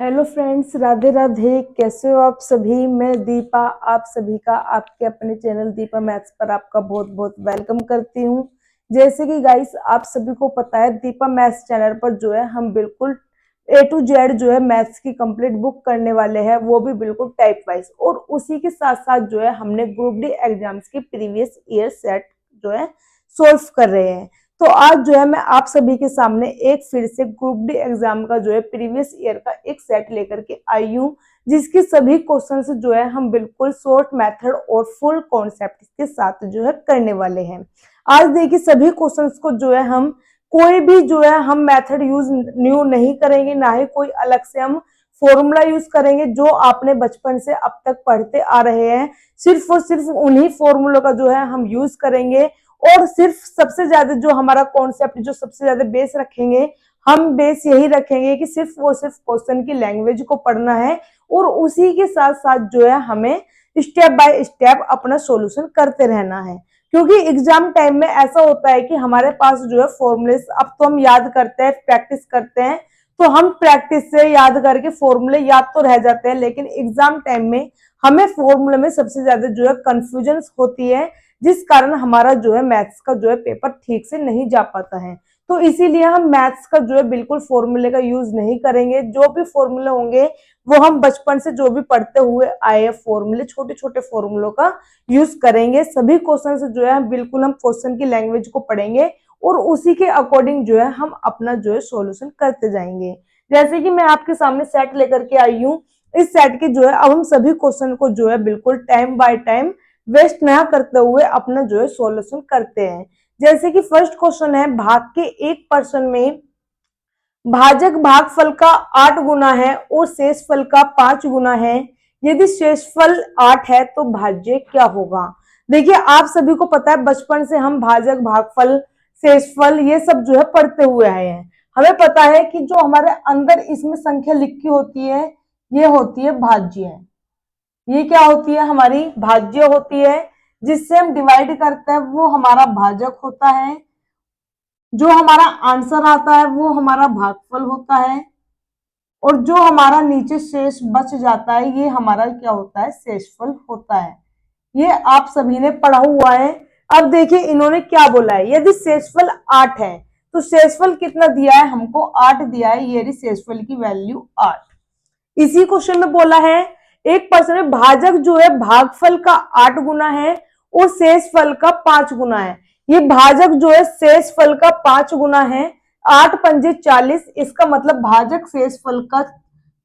Hello friends, Radhe Radhe. कैसे हो आप सभी। मैं दीपा आप सभी का आपके अपने चैनल दीपा मैथ्स पर आपका बहुत बहुत वेलकम करती हूँ। जैसे कि गाइस आप सभी को पता है, दीपा मैथ्स चैनल पर जो है हम बिल्कुल ए टू जेड जो है मैथ्स की कंप्लीट बुक करने वाले हैं, वो भी बिल्कुल टाइप वाइज। और उसी के साथ साथ जो है हमने ग्रुप डी एग्जाम्स की प्रीवियस ईयर सेट जो है सोल्व कर रहे हैं। तो आज जो है मैं आप सभी के सामने एक फिर से ग्रुप डी एग्जाम का जो है प्रीवियस ईयर का एक सेट लेकर के आई हूँ, जिसकी सभी क्वेश्चंस जो है हम बिल्कुल शॉर्ट मेथड और फुल कॉन्सेप्ट के साथ जो है करने वाले हैं। आज देखिए सभी क्वेश्चंस को जो है हम कोई भी जो है हम मेथड यूज न्यू नहीं करेंगे, ना ही कोई अलग से हम फॉर्मूला यूज करेंगे जो आपने बचपन से अब तक पढ़ते आ रहे हैं। सिर्फ और सिर्फ उन्हीं फॉर्मूलों का जो है हम यूज करेंगे। और सिर्फ सबसे ज्यादा जो हमारा कॉन्सेप्ट जो सबसे ज्यादा बेस रखेंगे, हम बेस यही रखेंगे कि सिर्फ और सिर्फ क्वेश्चन की लैंग्वेज को पढ़ना है और उसी के साथ साथ जो है हमें स्टेप बाय स्टेप अपना सॉल्यूशन करते रहना है। क्योंकि एग्जाम टाइम में ऐसा होता है कि हमारे पास जो है फॉर्मूले अब तो हम याद करते हैं, प्रैक्टिस करते हैं, तो हम प्रैक्टिस से याद करके फॉर्मूले याद तो रह जाते हैं, लेकिन एग्जाम टाइम में हमें फॉर्मूले में सबसे ज्यादा जो है कंफ्यूजन होती है, जिस कारण हमारा जो है मैथ्स का जो है पेपर ठीक से नहीं जा पाता है। तो इसीलिए हम मैथ्स का जो है बिल्कुल फॉर्मूले का यूज नहीं करेंगे। जो भी फॉर्मूले होंगे वो हम बचपन से जो भी पढ़ते हुए आए फॉर्मूले, छोटे छोटे फॉर्मूलों का यूज करेंगे। सभी क्वेश्चन से जो है बिल्कुल हम क्वेश्चन की लैंग्वेज को पढ़ेंगे और उसी के अकॉर्डिंग जो है हम अपना जो है सॉल्यूशन करते जाएंगे। जैसे कि मैं आपके सामने सेट लेकर के आई हूँ, इस सेट के जो है अब हम सभी क्वेश्चन को जो है बिल्कुल टाइम बाय टाइम वेस्ट ना करते हुए अपना जो है सॉल्यूशन करते हैं। जैसे कि फर्स्ट क्वेश्चन है, भाग के 1% में भाजक भागफल का 8 गुना है और शेषफल का 5 गुना है। यदि शेषफल 8 है तो भाज्य क्या होगा। देखिए आप सभी को पता है, बचपन से हम भाजक भागफल शेषफल ये सब जो है पढ़ते हुए आए हैं। हमें पता है कि जो हमारे अंदर इसमें संख्या लिखी होती है ये होती है भाज्य। ये क्या होती है, हमारी भाज्य होती है। जिससे हम डिवाइड करते हैं वो हमारा भाजक होता है। जो हमारा आंसर आता है वो हमारा भागफल होता है। और जो हमारा नीचे शेष बच जाता है ये हमारा क्या होता है, शेषफल होता है। ये आप सभी ने पढ़ा हुआ है। अब देखिए इन्होंने क्या बोला है, यदि शेषफल 8 है तो शेषफल कितना दिया है, हमको 8 दिया है। ये शेषफल की वैल्यू 8। इसी क्वेश्चन में बोला है 1% में भाजक जो है भागफल का 8 गुना है और शेषफल का 5 गुना है। ये भाजक जो है शेषफल का 5 गुना है। 8 पंजे 40, इसका मतलब भाजक शेषफल का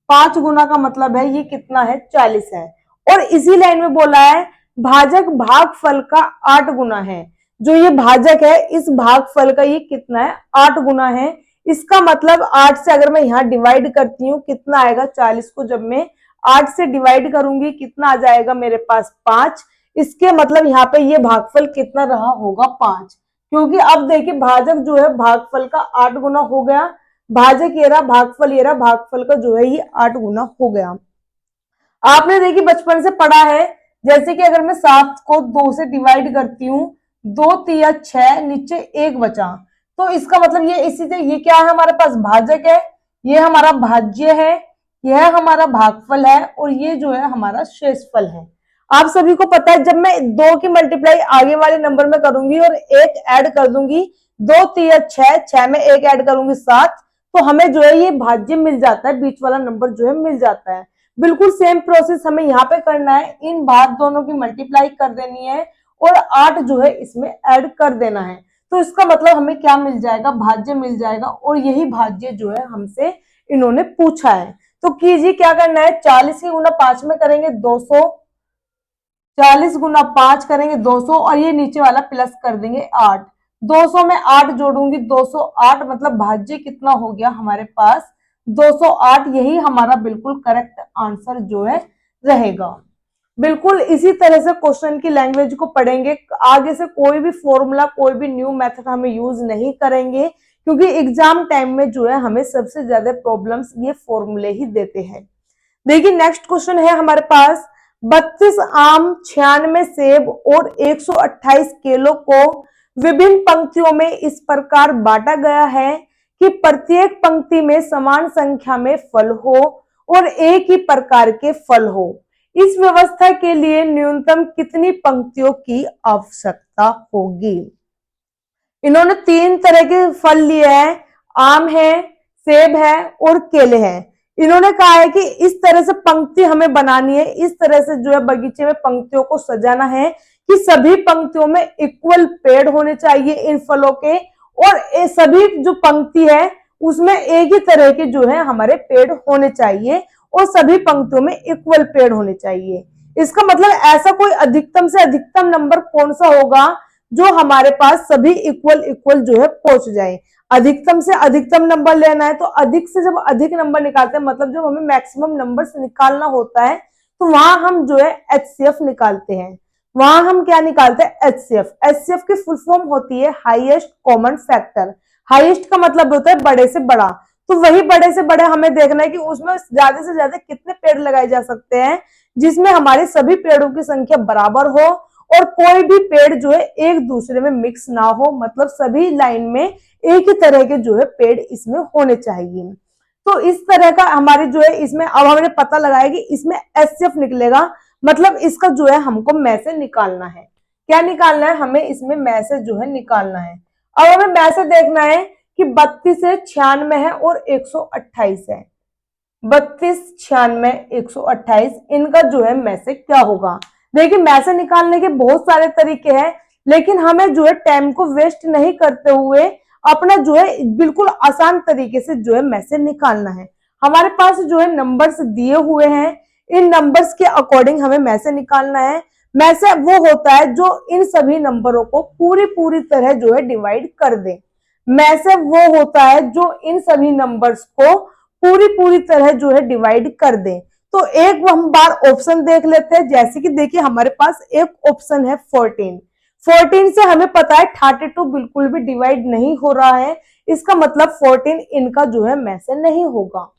5 गुना का मतलब है ये कितना है, 40 है। और इसी लाइन में बोला है भाजक भागफल का 8 गुना है। जो ये भाजक है इस भागफल का ये कितना है, 8 गुना है। इसका मतलब 8 से अगर मैं यहाँ डिवाइड करती हूँ कितना आएगा, 40 को जब मैं 8 से डिवाइड करूंगी कितना आ जाएगा मेरे पास, 5। इसके मतलब यहाँ पे ये भागफल कितना रहा होगा, 5। क्योंकि अब देखिए भाजक जो है भागफल का 8 गुना हो गया। भाजक ये रहा, भागफल ये रहा, भागफल का जो है ये 8 गुना हो गया। आपने देखिए बचपन से पढ़ा है, जैसे कि अगर मैं 7 को 2 से डिवाइड करती हूँ, 2 तिया 6, नीचे 1 बचा, तो इसका मतलब ये इसी से ये क्या है, हमारे पास भाजक है, ये हमारा भाज्य है, यह हमारा भागफल है और ये जो है हमारा शेषफल है। आप सभी को पता है जब मैं 2 की मल्टीप्लाई आगे वाले नंबर में करूंगी और 1 ऐड कर दूंगी, 2 तिया 6, 6 में 1 ऐड करूंगी 7, तो हमें जो है ये भाज्य मिल जाता है, बीच वाला नंबर जो है मिल जाता है। बिल्कुल सेम प्रोसेस हमें यहाँ पे करना है, इन भाग दोनों की मल्टीप्लाई कर देनी है और 8 जो है इसमें ऐड कर देना है। तो इसका मतलब हमें क्या मिल जाएगा, भाज्य मिल जाएगा। और यही भाज्य जो है हमसे इन्होंने पूछा है। तो कीजिए क्या करना है, 40 की गुना 5 में करेंगे 200, 40 गुना 5 करेंगे 200 और ये नीचे वाला प्लस कर देंगे 8। 200 में 8 जोड़ूंगी 208, मतलब भाज्य कितना हो गया हमारे पास, 208। यही हमारा बिल्कुल करेक्ट आंसर जो है रहेगा। बिल्कुल इसी तरह से क्वेश्चन की लैंग्वेज को पढ़ेंगे। आगे से कोई भी फॉर्मूला, कोई भी न्यू मेथड हमें यूज नहीं करेंगे, क्योंकि एग्जाम टाइम में जो है हमें सबसे ज्यादा प्रॉब्लम्स ये फॉर्मूले ही देते हैं। देखिए नेक्स्ट क्वेश्चन है हमारे पास, 32 आम, 96 सेब और 128 केलों को विभिन्न पंक्तियों में इस प्रकार बांटा गया है कि प्रत्येक पंक्ति में समान संख्या में फल हो और एक ही प्रकार के फल हो। इस व्यवस्था के लिए न्यूनतम कितनी पंक्तियों की आवश्यकता होगी? इन्होंने 3 तरह के फल लिए हैं, आम है, सेब है और केले हैं। इन्होंने कहा है कि इस तरह से पंक्ति हमें बनानी है, इस तरह से जो है बगीचे में पंक्तियों को सजाना है कि सभी पंक्तियों में इक्वल पेड़ होने चाहिए इन फलों के, और सभी जो पंक्ति है उसमें एक ही तरह के जो है हमारे पेड़ होने चाहिए और सभी पंक्तियों में इक्वल पेड़ होने चाहिए। इसका मतलब ऐसा कोई अधिकतम से अधिकतम नंबर कौन सा होगा जो हमारे पास सभी इक्वल इक्वल जो है पहुंच जाए। अधिकतम से अधिकतम नंबर लेना है तो अधिक से जब अधिक नंबर निकालते हैं, मतलब जब हमें मैक्सिमम नंबर निकालना होता है तो वहां हम जो है एचसीएफ निकालते हैं। वहां हम क्या निकालते हैं? एचसीएफ। एचसीएफ की फुल फॉर्म होती है हाईएस्ट कॉमन फैक्टर। हाईएस्ट का मतलब होता है बड़े से बड़ा, तो वही बड़े से बड़े हमें देखना है कि उसमें ज्यादा से ज्यादा कितने पेड़ लगाए जा सकते हैं जिसमें हमारे सभी पेड़ों की संख्या बराबर हो और कोई भी पेड़ जो है एक दूसरे में मिक्स ना हो, मतलब सभी लाइन में एक ही तरह के जो है पेड़ इसमें होने चाहिए। तो इस तरह का हमारे जो है इसमें अब हमने पता लगाया कि इसमें एचसीएफ निकलेगा, मतलब इसका जो है हमको मैसेज निकालना है। क्या निकालना है? हमें इसमें मैसेज जो है निकालना है। अब हमें मैसेज देखना है कि 32 है, 96 है और 128 है। 32, 96, 128 इनका जो है मैसेज क्या होगा? देखिए मैसेज निकालने के बहुत सारे तरीके हैं, लेकिन हमें जो है टाइम को वेस्ट नहीं करते हुए अपना जो है बिल्कुल आसान तरीके से जो है मैसेज निकालना है। हमारे पास जो है नंबर्स दिए हुए हैं, इन नंबर्स के अकॉर्डिंग हमें मैसेज निकालना है। मैसेज वो होता है जो इन सभी नंबरों को पूरी तरह जो है डिवाइड कर दे। मैसेज वो होता है जो इन सभी नंबर्स को पूरी तरह जो है डिवाइड कर दे। तो एक हम बार ऑप्शन देख लेते हैं, जैसे कि देखिए हमारे पास एक ऑप्शन है 14। 14 से हमें पता है 32 बिल्कुल भी डिवाइड नहीं हो रहा है, इसका मतलब 14 इनका जो है मैसेज नहीं होगा।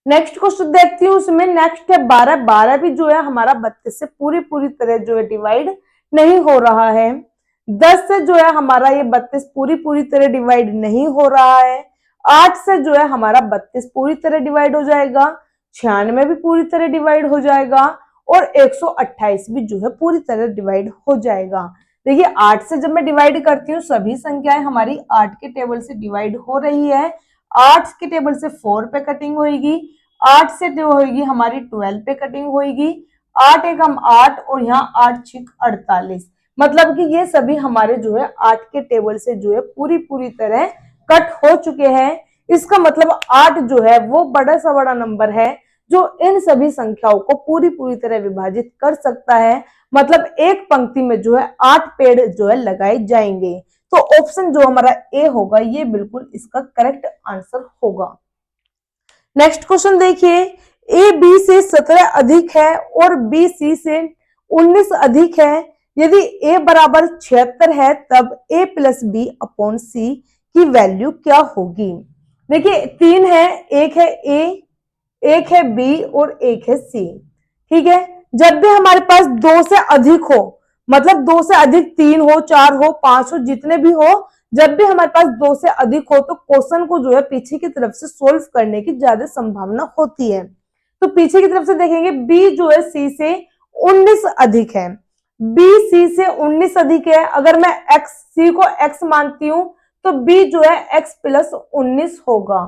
नेक्स्ट क्वेश्चन देखती हूँ, उसमें नेक्स्ट है 12। 12 भी जो है हमारा 32 से पूरी तरह जो है डिवाइड नहीं हो रहा है। 10 से जो है हमारा ये 32 पूरी तरह डिवाइड नहीं हो रहा है। 8 से जो है हमारा 32 पूरी तरह डिवाइड हो जाएगा। 96 भी पूरी तरह डिवाइड हो जाएगा और 128 भी जो है पूरी तरह डिवाइड हो जाएगा। देखिए 8 से जब मैं डिवाइड करती हूँ सभी संख्याएं हमारी 8 के टेबल से डिवाइड हो रही है। 8 के टेबल से 4 पे कटिंग होगी, 8 से जो होगी हमारी 12 पे कटिंग होगी। 8 एकम 8 और यहाँ 8 छिक 48, मतलब कि ये सभी हमारे जो है 8 के टेबल से जो है पूरी तरह कट हो चुके हैं। इसका मतलब 8 जो है वो बड़ा सा बड़ा नंबर है जो इन सभी संख्याओं को पूरी तरह विभाजित कर सकता है। मतलब एक पंक्ति में जो है 8 पेड़ जो है लगाए जाएंगे। तो ऑप्शन जो हमारा ए होगा ये बिल्कुल इसका करेक्ट आंसर होगा। नेक्स्ट क्वेश्चन देखिए, ए बी से 17 अधिक है और बी सी से 19 अधिक है। यदि ए बराबर 76 है तब ए प्लस बी अपॉन सी की वैल्यू क्या होगी? देखिए 3 है, एक है ए, एक है बी और एक है सी। ठीक है, जब भी हमारे पास 2 से अधिक हो, मतलब 2 से अधिक 3 हो, 4 हो, 5 हो, जितने भी हो, जब भी हमारे पास 2 से अधिक हो तो क्वेश्चन को जो है पीछे की तरफ से सोल्व करने की ज्यादा संभावना होती है। तो पीछे की तरफ से देखेंगे बी जो है सी से 19 अधिक है। बी सी से 19 अधिक है। अगर मैं एक्स सी को एक्स मानती हूं तो बी जो है एक्स प्लस 19 होगा।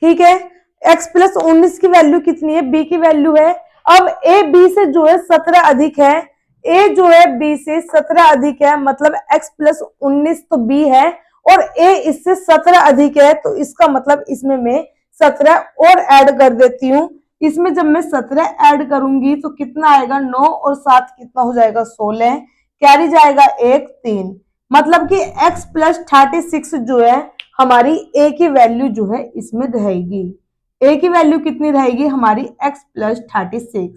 ठीक है, x प्लस 19 की वैल्यू कितनी है? b की वैल्यू है। अब a b से जो है 17 अधिक है, a जो है b से 17 अधिक है, मतलब x प्लस 19 तो b है और a इससे 17 अधिक है, तो इसका मतलब इसमें मैं 17 और ऐड कर देती हूँ। इसमें जब मैं 17 ऐड करूंगी तो कितना आएगा? 9 और 7 कितना हो जाएगा? 16। कैरी जाएगा 1 3, मतलब कि x प्लस 36 जो है हमारी a की वैल्यू जो है इसमें रहेगी। a की वैल्यू कितनी रहेगी? हमारी x प्लस 36।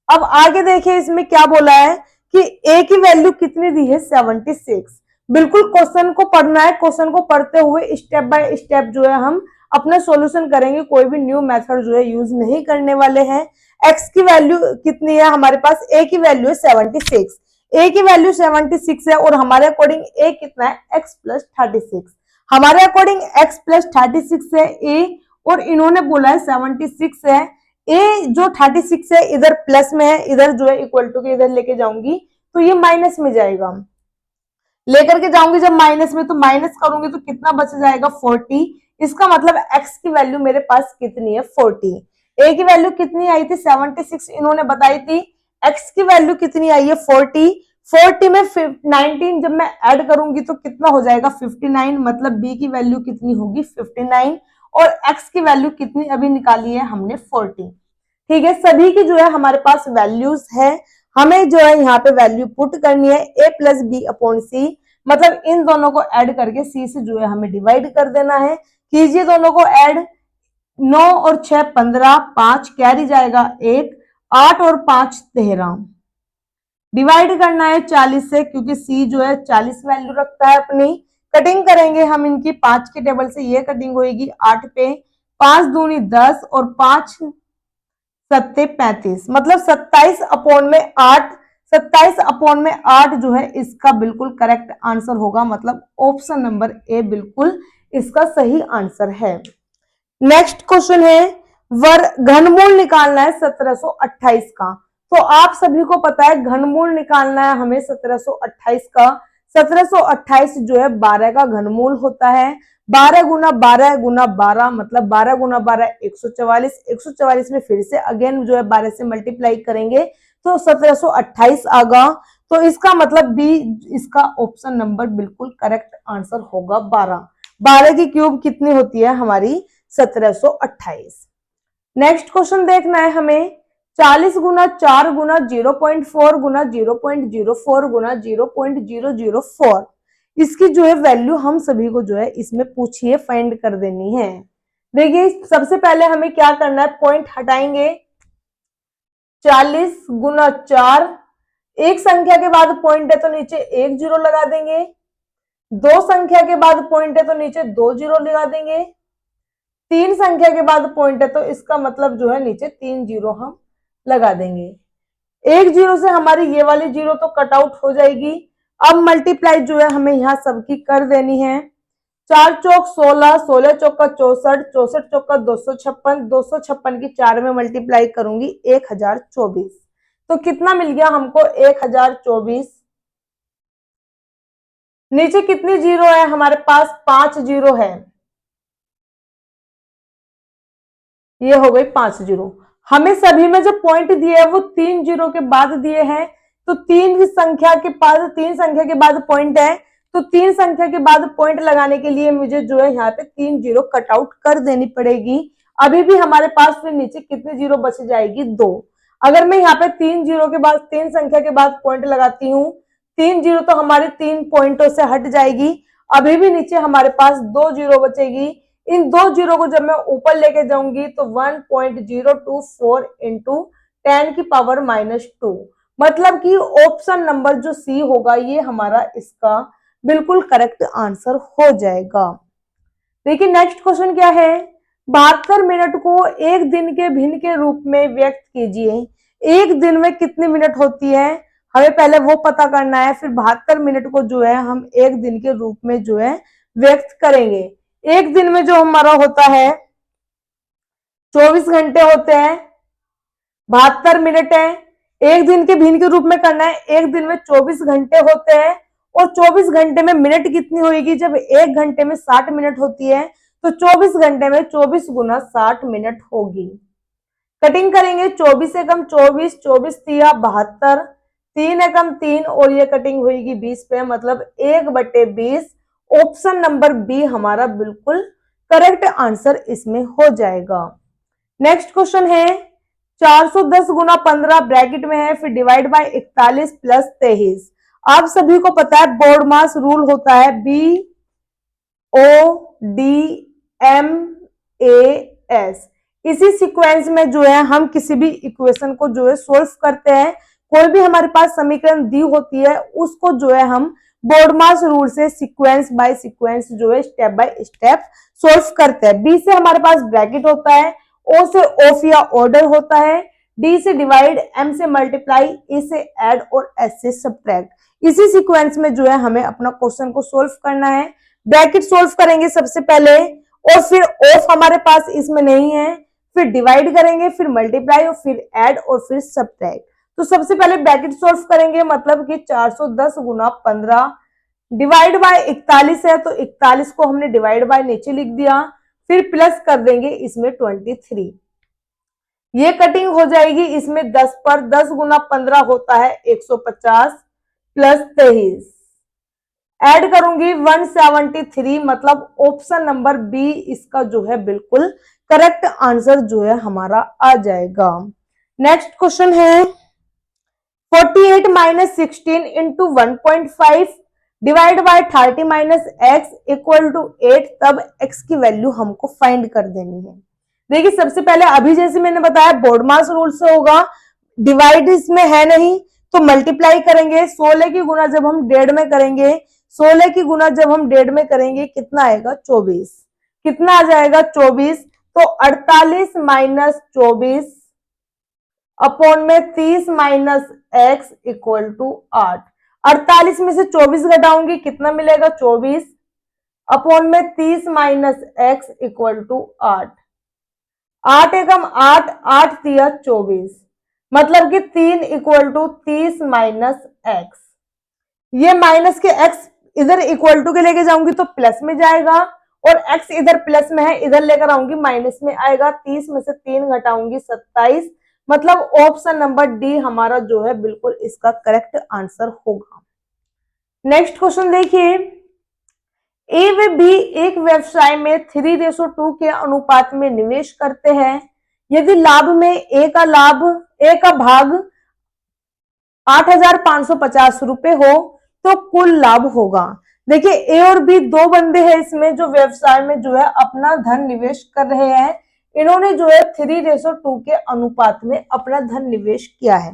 अब आगे देखिए इसमें क्या बोला है कि a की वैल्यू कितनी दी है? 76। बिल्कुल क्वेश्चन को पढ़ना है, क्वेश्चन को पढ़ते हुए स्टेप बाय स्टेप जो है हम अपना सॉल्यूशन करेंगे, कोई भी न्यू मेथड जो है यूज नहीं करने वाले हैं। x की वैल्यू कितनी है हमारे पास? a की वैल्यू है 76। a की वैल्यू 76 है और हमारे अकॉर्डिंग a कितना है? x plus 36। हमारे अकॉर्डिंग x प्लस 36 है a और इन्होंने बोला है 76 है। ए जो 36 है इधर प्लस में है, इधर जो है इक्वल टू के इधर लेके जाऊंगी तो ये माइनस में जाएगा, लेकर के जाऊंगी जब माइनस में तो माइनस करूंगी तो कितना बच जाएगा 40। इसका मतलब x की वैल्यू मेरे पास कितनी है 40। a की वैल्यू कितनी आई थी 76 इन्होंने बताई थी, x की वैल्यू कितनी आई है 40। 40 में 19 जब मैं ऐड करूंगी तो कितना हो जाएगा 59, मतलब b की वैल्यू कितनी होगी 59 और x की वैल्यू कितनी अभी निकाली है हमने 40। ठीक है, सभी की जो है हमारे पास वैल्यूज है, हमें जो है यहाँ पे वैल्यू पुट करनी है a प्लस बी अपॉन सी, मतलब इन दोनों को ऐड करके c से जो है हमें डिवाइड कर देना है। कीजिए दोनों को ऐड, 9 और 6 15, 5 कैरी जाएगा 1, 8 और 5 13, डिवाइड करना है 40 से क्योंकि c जो है 40 वैल्यू रखता है अपनी। कटिंग करेंगे हम इनकी 5 के टेबल से, ये कटिंग होगी 8 पे, 5 दूनी 10 और 5 सत्ते 35, मतलब 27 अपॉन में 8, 27 अपॉन में 8 जो है इसका बिल्कुल करेक्ट आंसर होगा, मतलब ऑप्शन नंबर ए बिल्कुल इसका सही आंसर है। नेक्स्ट क्वेश्चन है घनमूल निकालना है 1728 का। तो आप सभी को पता है घनमूल निकालना है हमें 1728 का। 1728 जो है 12 का घनमूल होता है, 12 गुना 12 गुना 12 मतलब 12 गुना 12 144, 144 में फिर से अगेन जो है 12 से मल्टीप्लाई करेंगे तो 1728 आगा। तो इसका मतलब बी इसका ऑप्शन नंबर बिल्कुल करेक्ट आंसर होगा 12। 12 की क्यूब कितनी होती है हमारी 1728। नेक्स्ट क्वेश्चन देखना है हमें 40 गुना 4 गुना 0.4 गुना 0.04 गुना 0.004, इसकी जो है वैल्यू हम सभी को जो है इसमें पूछिए फाइंड कर देनी है। देखिए सबसे पहले हमें क्या करना है, पॉइंट हटाएंगे, 40 गुना 4, एक संख्या के बाद पॉइंट है तो नीचे एक जीरो लगा देंगे, दो संख्या के बाद पॉइंट है तो नीचे दो जीरो लगा देंगे, तीन संख्या के बाद पॉइंट है तो इसका मतलब जो है नीचे 3 जीरो हम लगा देंगे। एक जीरो से हमारी ये वाली जीरो तो कट आउट हो जाएगी। अब मल्टीप्लाई जो है हमें यहाँ सबकी कर देनी है, 4 चौक 16, 16 चौका 64, 64 चौका 256, 256 की 4 में मल्टीप्लाई करूंगी 1024, तो कितना मिल गया हमको 1024। नीचे कितनी जीरो है हमारे पास 5 जीरो है, ये हो गई 5 जीरो। हमें सभी में जो पॉइंट दिए है वो 3 जीरो के बाद दिए हैं, तो तीन संख्या के बाद पॉइंट है तो 3 संख्या के बाद पॉइंट लगाने के लिए मुझे जो है यहाँ पे 3 जीरो कट आउट कर देनी पड़ेगी। अभी भी हमारे पास फिर नीचे कितनी जीरो बच जाएगी 2। अगर मैं यहाँ पे 3 जीरो के बाद 3 संख्या के बाद पॉइंट लगाती हूँ, 3 जीरो तो हमारे 3 पॉइंटों से हट जाएगी, अभी भी नीचे हमारे पास 2 जीरो बचेगी। इन 2 जीरो को जब मैं ऊपर लेके जाऊंगी तो 1.024 इंटू 10 की पावर -2, मतलब कि ऑप्शन नंबर जो सी होगा ये हमारा इसका बिल्कुल करेक्ट आंसर हो जाएगा। देखिए नेक्स्ट क्वेश्चन क्या है, 72 मिनट को एक दिन के भिन्न के रूप में व्यक्त कीजिए। एक दिन में कितनी मिनट होती है हमें पहले वो पता करना है, फिर 72 मिनट को जो है हम एक दिन के रूप में जो है व्यक्त करेंगे। एक दिन में जो हमारा होता है 24 घंटे होते हैं, 72 मिनट है, एक दिन के भिन्न के रूप में करना है, एक दिन में 24 घंटे होते हैं और 24 घंटे में मिनट कितनी होगी, जब एक घंटे में 60 मिनट होती है तो 24 घंटे में 24 गुना 60 मिनट होगी। कटिंग करेंगे 24 एकम 24, 24 तिया 72, 3 एकम 3 और ये कटिंग होगी 20 पे, मतलब 1/20। ऑप्शन नंबर बी हमारा बिल्कुल करेक्ट आंसर इसमें हो जाएगा। नेक्स्ट क्वेश्चन है 410 गुना 15 ब्रैकेट में है, फिर डिवाइड बाय 41 प्लस 23। आप सभी को पता है बोर्ड मास रूल होता है BODMAS। इसी सीक्वेंस में जो है हम किसी भी इक्वेशन को जो है सोल्व करते हैं, कोई भी हमारे पास समीकरण दी होती है उसको जो है हम बोर्ड मास रूल से सीक्वेंस बाय सीक्वेंस जो है स्टेप बाय स्टेप सोल्व करते हैं। बी से हमारे पास ब्रैकेट होता है, ओ से ऑफ या ऑर्डर होता है, डी से डिवाइड, एम से मल्टीप्लाई, ई से ऐड और एस से सब्ट्रैक्ट। इसी सीक्वेंस में जो है हमें अपना क्वेश्चन को सोल्व करना है। ब्रैकेट सोल्व करेंगे सबसे पहले और फिर ऑफ हमारे पास इसमें नहीं है फिर डिवाइड करेंगे, फिर मल्टीप्लाई और फिर ऐड और फिर सब्ट्रैक्ट। तो सबसे पहले ब्रैकेट सॉल्व करेंगे, मतलब कि 410 गुना 15 डिवाइड बाय 41 है, तो 41 को हमने डिवाइड बाय नीचे लिख दिया, फिर प्लस कर देंगे इसमें 23। ये कटिंग हो जाएगी इसमें 10 पर, 10 गुना 15 होता है 150 प्लस 23, ऐड करूंगी 173, मतलब ऑप्शन नंबर बी इसका जो है बिल्कुल करेक्ट आंसर जो है हमारा आ जाएगा। नेक्स्ट क्वेश्चन है 48 minus 16 into 1.5 divide by 30 minus X equal to 8, तब x की वैल्यू हमको फाइंड कर देनी है। देखिए सबसे पहले अभी जैसे मैंने बताया बोर्ड मास रूल से होगा, डिवाइड इसमें है नहीं तो मल्टीप्लाई करेंगे, 16 की गुना जब हम 1.5 में करेंगे, 16 की गुना जब हम 1.5 में करेंगे कितना आएगा 24, कितना आ जाएगा 24, तो 48 माइनस 24 अपॉन में 30 माइनस एक्स इक्वल टू 8, 48 में से 24 घटाऊंगी कितना मिलेगा 24 अपॉन में 30 माइनस एक्स इक्वल टू 8, 8 एकम 8, 8 दिया 24, मतलब कि 3 इक्वल टू 30 माइनस एक्स। ये माइनस के एक्स इधर इक्वल टू के लेके जाऊंगी तो प्लस में जाएगा, और एक्स इधर प्लस में है इधर लेकर आऊंगी माइनस में आएगा, 30 में से 3 घटाऊंगी 27, मतलब ऑप्शन नंबर डी हमारा जो है बिल्कुल इसका करेक्ट आंसर होगा। नेक्स्ट क्वेश्चन देखिए, ए व बी एक व्यवसाय में 3:2 के अनुपात में निवेश करते हैं। यदि लाभ में ए का भाग 8,550 रुपए हो तो कुल लाभ होगा। देखिए ए और बी दो बंदे हैं इसमें जो व्यवसाय में जो है अपना धन निवेश कर रहे हैं। इन्होंने जो है 3:2 के अनुपात में अपना धन निवेश किया है।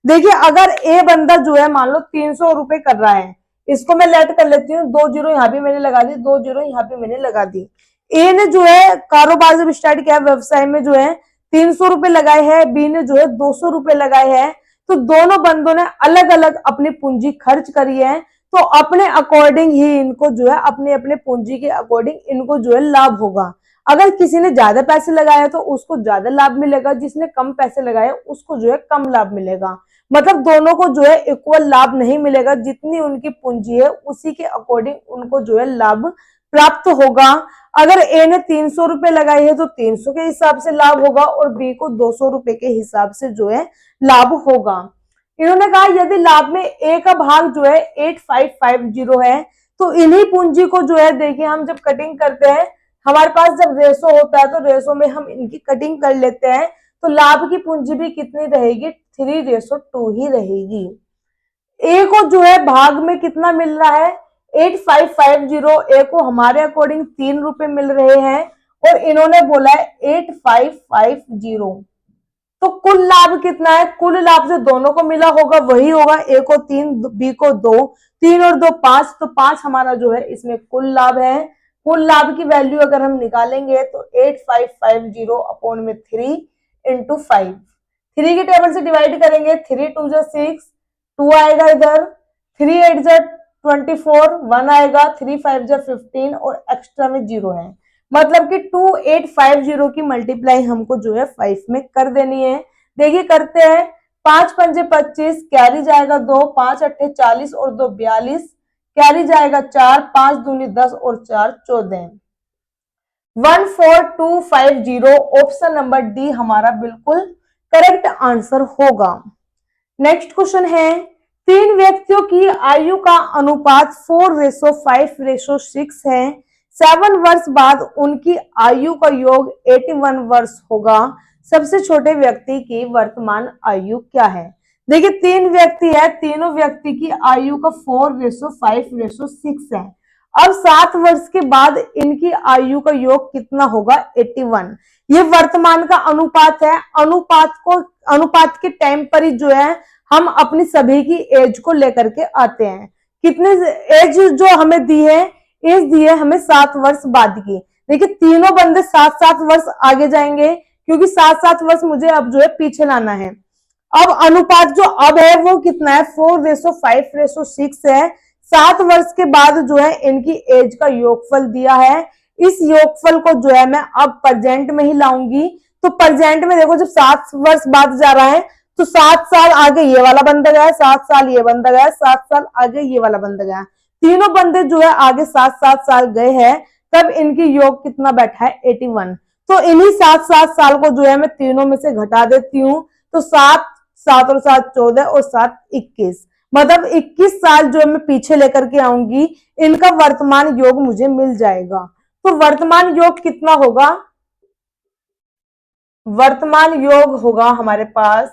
देखिए अगर ए बंदा जो है मान लो 300 रुपए कर रहा है, इसको मैं लेट कर लेती हूँ, 2 जीरो यहाँ भी मैंने लगा दी, 2 जीरो यहाँ भी मैंने लगा दी। ए ने जो है कारोबार जब स्टार्ट किया व्यवसाय में जो है 300 रुपए लगाए हैं, बी ने जो है 200 रुपए लगाए हैं, तो दोनों बंदों ने अलग अलग अपनी पूंजी खर्च करी है, तो अपने अकॉर्डिंग ही इनको जो है अपने अपने पूंजी के अकॉर्डिंग इनको जो है लाभ होगा। अगर किसी ने ज्यादा पैसे लगाए तो उसको ज्यादा लाभ मिलेगा, जिसने कम पैसे लगाए उसको जो है कम लाभ मिलेगा। मतलब दोनों को जो है इक्वल लाभ नहीं मिलेगा, जितनी उनकी पूंजी है उसी के अकॉर्डिंग उनको जो है लाभ प्राप्त होगा। अगर ए ने 300 रुपए लगाई है तो 300 के हिसाब से लाभ होगा, और बी को 200 रुपए के हिसाब से जो है लाभ होगा। इन्होंने कहा यदि लाभ में ए का भाग जो है 8550 है, तो इन्हीं पूंजी को जो है देखिए हम जब कटिंग करते हैं हमारे पास जब रेशो होता है तो रेशो में हम इनकी कटिंग कर लेते हैं, तो लाभ की पूंजी भी कितनी रहेगी 3:2 ही रहेगी। ए को जो है भाग में कितना मिल रहा है 8550, ए को हमारे अकॉर्डिंग 3 रुपए मिल रहे हैं और इन्होंने बोला है 8550, तो कुल लाभ कितना है, कुल लाभ जो दोनों को मिला होगा वही होगा, ए को 3 बी को 2, 3 और 2 5, तो 5 हमारा जो है इसमें कुल लाभ है। कुल लाभ की वैल्यू अगर हम निकालेंगे तो 8550 अपॉन में 3 इंटू 5, 3 की टेबल से डिवाइड करेंगे, 3 2 जा 6, 2 आएगा इधर, 3 8 जा 24, 1 आएगा, 3 5 जा 15 और एक्स्ट्रा में 0 है, मतलब कि 2850 की मल्टीप्लाई हमको जो है 5 में कर देनी है। देखिए करते हैं, 5 पंजे 25, कैरी जाएगा 2, 5 अट्ठे 40 और 2 42, कैरी जाएगा 4, 5 दूनी 10 और 4 14, 14250 ऑप्शन नंबर डी हमारा बिल्कुल करेक्ट आंसर होगा। नेक्स्ट क्वेश्चन है, 3 व्यक्तियों की आयु का अनुपात 4:5:6 है। 7 वर्ष बाद उनकी आयु का योग 81 वर्ष होगा। सबसे छोटे व्यक्ति की वर्तमान आयु क्या है। देखिए 3 व्यक्ति है, तीनों व्यक्ति की आयु का 4:5:6 है। अब 7 वर्ष के बाद इनकी आयु का योग कितना होगा 81। ये वर्तमान का अनुपात है, अनुपात के टाइम पर ही जो है हम अपनी सभी की एज को लेकर के आते हैं। कितने एज जो हमें दी है, एज दी है हमें 7 वर्ष बाद की। देखिए तीनों बंदे 7-7 वर्ष आगे जाएंगे, क्योंकि 7-7 वर्ष मुझे अब जो है पीछे लाना है। अब अनुपात जो अब है वो कितना है 4:5:6 है। 7 वर्ष के बाद जो है इनकी एज का योगफल दिया है, इस योगफल को जो है मैं अब प्रेजेंट में ही लाऊंगी। तो प्रेजेंट में देखो, जब 7 वर्ष बाद जा रहा है तो 7 साल आगे ये वाला बंदा गया, 7 साल ये बंदा गया, 7 साल आगे ये वाला बंदा गया, तीनों बंदे जो है आगे 7-7 साल गए हैं। तब इनकी योग कितना बैठा है, 81। तो इन्हीं 7-7 साल को जो है मैं तीनों में से घटा देती हूँ। तो 7, 7 और 7 14 और 7 21, मतलब 21 साल जो है मैं पीछे लेकर के आऊंगी, इनका वर्तमान योग मुझे मिल जाएगा। तो वर्तमान योग कितना होगा, वर्तमान योग होगा हमारे पास,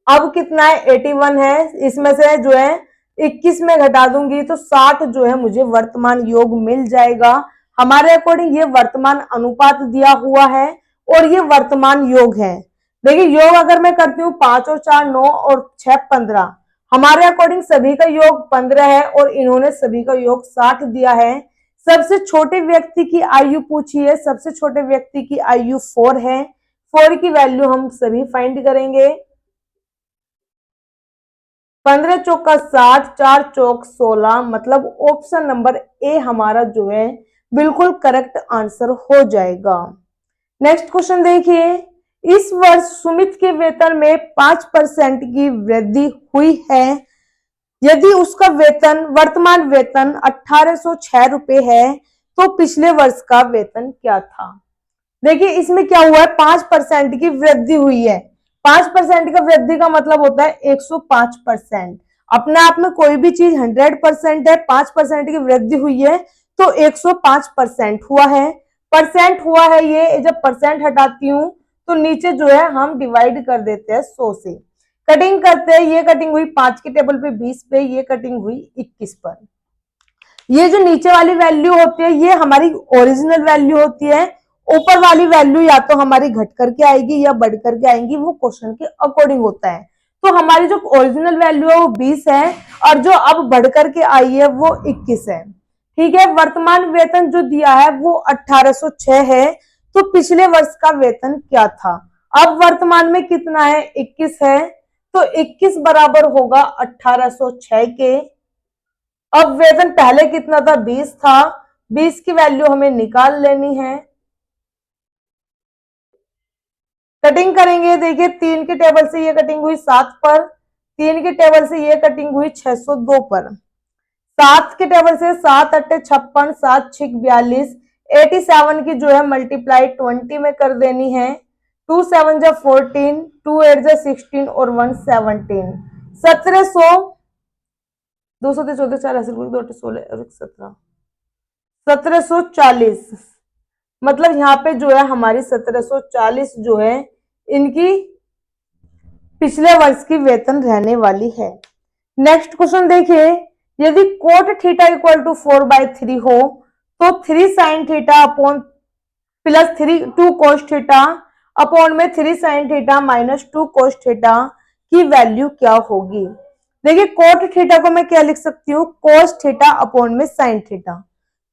अब कितना है, 81 है, इसमें से जो है 21 में घटा दूंगी तो 60 जो है मुझे वर्तमान योग मिल जाएगा। हमारे अकॉर्डिंग ये वर्तमान अनुपात दिया हुआ है और ये वर्तमान योग है। देखिए योग अगर मैं करती हूँ 5 और 4 9 और 6 15, हमारे अकॉर्डिंग सभी का योग 15 है और इन्होंने सभी का योग 60 दिया है। सबसे छोटे व्यक्ति की आयु पूछी है, सबसे छोटे व्यक्ति की आयु 4 है। 4 की वैल्यू हम सभी फाइंड करेंगे। 15 चौका 60, 4 चौक 16, मतलब ऑप्शन नंबर ए हमारा जो है बिल्कुल करेक्ट आंसर हो जाएगा। नेक्स्ट क्वेश्चन देखिए, इस वर्ष सुमित के वेतन में 5% की वृद्धि हुई है। यदि उसका वेतन, वर्तमान वेतन 1806 रुपए है तो पिछले वर्ष का वेतन क्या था। देखिए इसमें क्या हुआ है, 5% की वृद्धि हुई है। 5% का वृद्धि का मतलब होता है 105%। अपने आप में कोई भी चीज 100% है, 5% की वृद्धि हुई है तो 105% हुआ है। परसेंट हुआ है, ये जब परसेंट हटाती हूँ तो नीचे जो है हम डिवाइड कर देते हैं 100 से। कटिंग करते हैं, ये कटिंग हुई 5 के टेबल पे 20 पे, ये कटिंग हुई 21 पर। ये जो नीचे वाली वैल्यू होती है ये हमारी ओरिजिनल वैल्यू होती है। ऊपर वाली वैल्यू या तो हमारी घट करके आएगी या बढ़ करके आएगी, वो क्वेश्चन के अकॉर्डिंग होता है। तो हमारी जो ओरिजिनल वैल्यू है वो 20 है और जो अब बढ़ करके आई है वो 21 है। ठीक है, वर्तमान वेतन जो दिया है वो 1806 है। तो पिछले वर्ष का वेतन क्या था, अब वर्तमान में कितना है, 21 है, तो 21 बराबर होगा 1806 के। अब वेतन पहले कितना था, 20 था, 20 की वैल्यू हमें निकाल लेनी है। कटिंग करेंगे, देखिए 3 के टेबल से ये कटिंग हुई 7 पर, 3 के टेबल से ये कटिंग हुई 602 पर, 7 के टेबल से 7 अट्टे 56, 7 6 42, 87 की जो है मल्टीप्लाई 20 में कर देनी है। 2 7 जा 14, 2 8 जा 16 और 1 17, 1700, 200 14 4 2 16 और 17, 1740, मतलब यहाँ पे जो है हमारी 1740 जो है इनकी पिछले वर्ष की वेतन रहने वाली है। नेक्स्ट क्वेश्चन देखिए, यदि कोट थीटा इक्वल टू 4/3 हो तो 3 sine theta upon plus 2 cos theta upon में 3 sine theta minus 2 cos theta की वैल्यू क्या होगी। देखिए कोट थीटा को मैं क्या लिख सकती हूँ, कोस थीटा अपॉन में sine theta.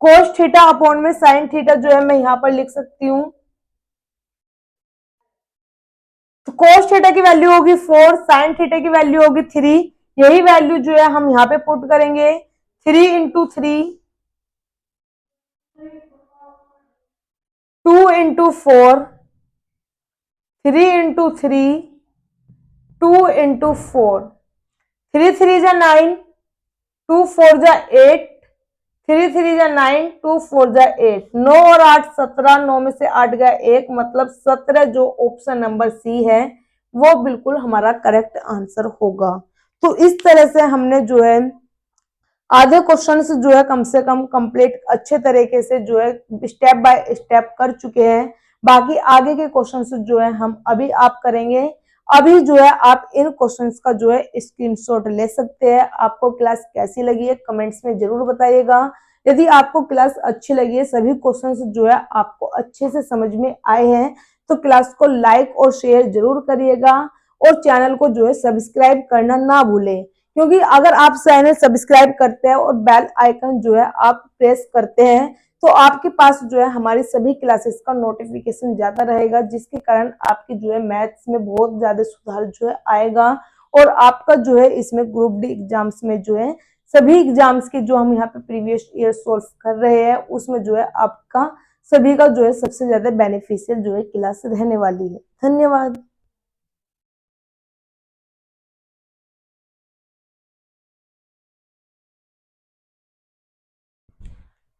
Cos theta upon में साइन थीटा जो है मैं यहां पर लिख सकती हूँ, तो कोस थीटा की वैल्यू होगी 4, साइन थीटा की वैल्यू होगी 3। यही वैल्यू जो है हम यहाँ पे पुट करेंगे, 3 इंटू 3, 2 इंटू 4, 3 इंटू 3, 2 इंटू 4, 3 3 जा 9, 2 4 जा 8, 3 3 जा 9, 2 4 जा 8, 9 और 8 17, 9 में से 8 गया 1, मतलब 17 जो ऑप्शन नंबर सी है वो बिल्कुल हमारा करेक्ट आंसर होगा। तो इस तरह से हमने जो है आधे क्वेश्चन जो है कम से कम कंप्लीट अच्छे तरीके से जो है स्टेप बाय स्टेप कर चुके हैं। बाकी आगे के क्वेश्चन जो है हम अभी आप करेंगे। अभी जो है आप इन क्वेश्चंस का जो है स्क्रीनशॉट ले सकते हैं। आपको क्लास कैसी लगी है कमेंट्स में जरूर बताइएगा। यदि आपको क्लास अच्छी लगी है, सभी क्वेश्चंस जो है आपको अच्छे से समझ में आए हैं, तो क्लास को लाइक और शेयर जरूर करिएगा और चैनल को जो है सब्सक्राइब करना ना भूलें, क्योंकि अगर आप चैनल सब्सक्राइब करते हैं और बेल आइकन जो है आप प्रेस करते हैं तो आपके पास जो है हमारी सभी क्लासेस का नोटिफिकेशन जाता रहेगा, जिसके कारण आपकी जो है मैथ्स में बहुत ज्यादा सुधार जो है आएगा और आपका जो है इसमें ग्रुप डी एग्जाम्स में जो है सभी एग्जाम्स की जो हम यहाँ पे प्रीवियस ईयर सोल्व कर रहे हैं उसमें जो है आपका सभी का जो है सबसे ज्यादा बेनिफिशियल जो है क्लास रहने वाली है। धन्यवाद।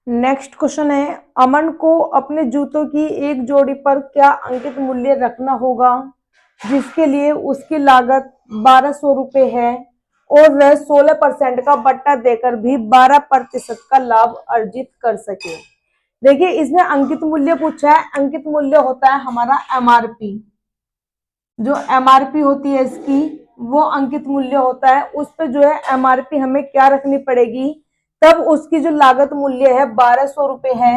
नेक्स्ट क्वेश्चन है, अमन को अपने जूतों की एक जोड़ी पर क्या अंकित मूल्य रखना होगा जिसके लिए उसकी लागत 1200 रुपए है और वह 16% का बट्टा देकर भी 12% का लाभ अर्जित कर सके। देखिए इसमें अंकित मूल्य पूछा है। अंकित मूल्य होता है हमारा एमआरपी, जो एमआरपी होती है इसकी वो अंकित मूल्य होता है। उस पर जो है एमआरपी हमें क्या रखनी पड़ेगी, तब उसकी जो लागत मूल्य है 1200 रुपए है,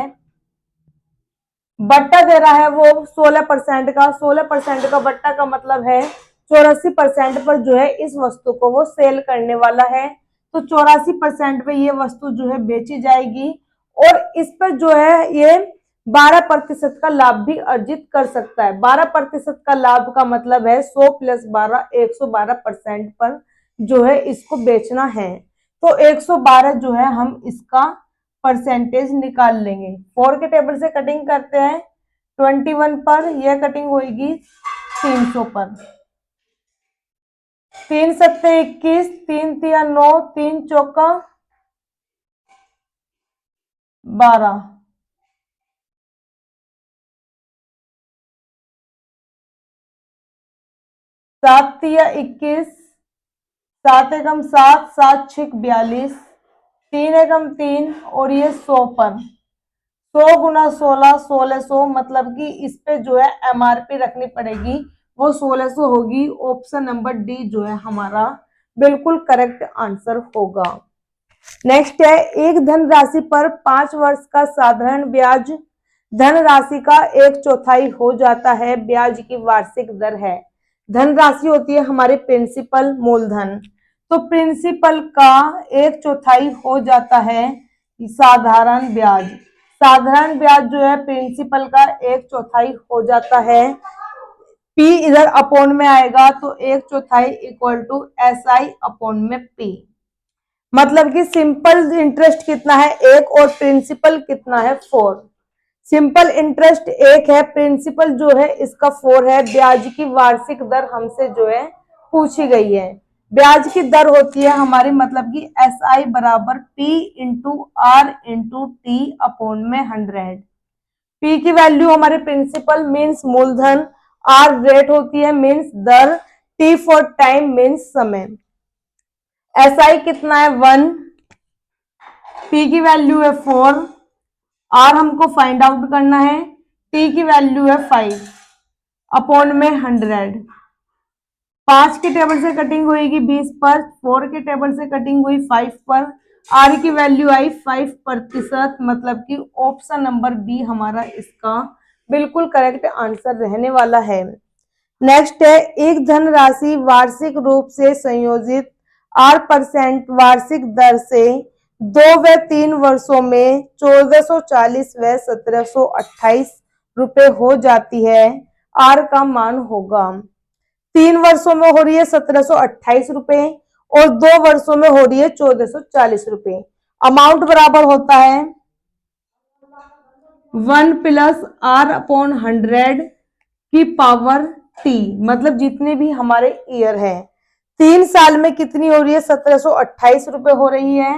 बट्टा दे रहा है वो 16% का। 16% का बट्टा का मतलब है 84% पर जो है इस वस्तु को वो सेल करने वाला है। तो 84% पे ये वस्तु जो है बेची जाएगी और इस पर जो है ये 12% का लाभ भी अर्जित कर सकता है। 12% का लाभ का मतलब है 100 + 12 112% पर जो है इसको बेचना है। तो 112 जो है हम इसका परसेंटेज निकाल लेंगे। 4 के टेबल से कटिंग करते हैं 21 पर, यह कटिंग होगी 300 पर। 3 सत्ते 21, 3 तिया 9, 3 चौका 12, 7 तिया 21, 7 एकम 7, 7 छिक 42, 3 एकम 3 और ये 100 पर। 100 गुना 16 1600, मतलब कि इस पे जो है एमआरपी रखनी पड़ेगी वो 1600 होगी। ऑप्शन नंबर डी जो है हमारा बिल्कुल करेक्ट आंसर होगा। नेक्स्ट है, एक धन राशि पर 5 वर्ष का साधारण ब्याज धन राशि का 1/4 हो जाता है। ब्याज की वार्षिक दर है। धन राशि होती है हमारी प्रिंसिपल मूलधन, तो प्रिंसिपल का 1/4 हो जाता है साधारण ब्याज। साधारण ब्याज जो है प्रिंसिपल का 1/4 हो जाता है। पी इधर अपॉन में आएगा तो 1/4 इक्वल टू SI अपॉन में P। मतलब कि सिंपल इंटरेस्ट कितना है 1 और प्रिंसिपल कितना है 4। सिंपल इंटरेस्ट 1 है, प्रिंसिपल जो है इसका 4 है। ब्याज की वार्षिक दर हमसे जो है पूछी गई है। ब्याज की दर होती है हमारी मतलब कि SI बराबर P into R into T upon में 100। P की वैल्यू हमारे प्रिंसिपल मीन्स मूलधन, R रेट होती है मीन्स दर, T फॉर टाइम मीन्स समय। SI कितना है 1, P की वैल्यू है 4, R हमको फाइंड आउट करना है, T की वैल्यू है 5 अपॉन में 100। 5 के टेबल से कटिंग होगी 20 पर, 4 के टेबल से कटिंग हुई 5 पर, R की वैल्यू आई 5%, मतलब कि ऑप्शन नंबर बी हमारा इसका बिल्कुल करेक्ट आंसर रहने वाला है। नेक्स्ट है, एक धन राशि वार्षिक रूप से संयोजित 8% वार्षिक दर से 2 व 3 वर्षों में 1440 व 1728 रुपए हो जाती है। आर का मान होगा। 3 वर्षों में हो रही है 1728 रुपए और 2 वर्षों में हो रही है 1440 रुपए। अमाउंट बराबर होता है 1 + R अपॉन 100 की पावर T, मतलब जितने भी हमारे ईयर है। 3 साल में कितनी हो रही है 1728 रुपए हो रही है।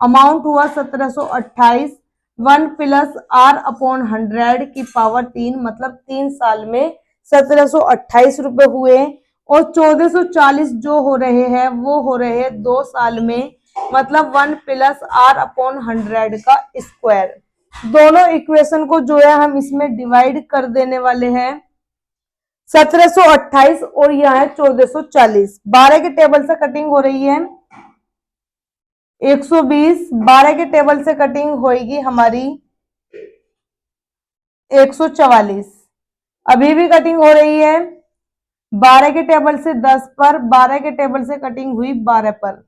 अमाउंट हुआ 1728, 1 + R अपॉन 100 की पावर 3, मतलब 3 साल में 1728 रुपए हुए और 1440 जो हो रहे हैं वो हो रहे हैं 2 साल में, मतलब 1 + R अपॉन 100 का स्क्वायर। दोनों इक्वेशन को जो है हम इसमें डिवाइड कर देने वाले हैं। 1728 और यह है 1440। 12 के टेबल से कटिंग हो रही है 120, 12 के टेबल से कटिंग होगी हमारी 144। अभी भी कटिंग हो रही है 12 के टेबल से 10 पर, 12 के टेबल से कटिंग हुई 12 पर।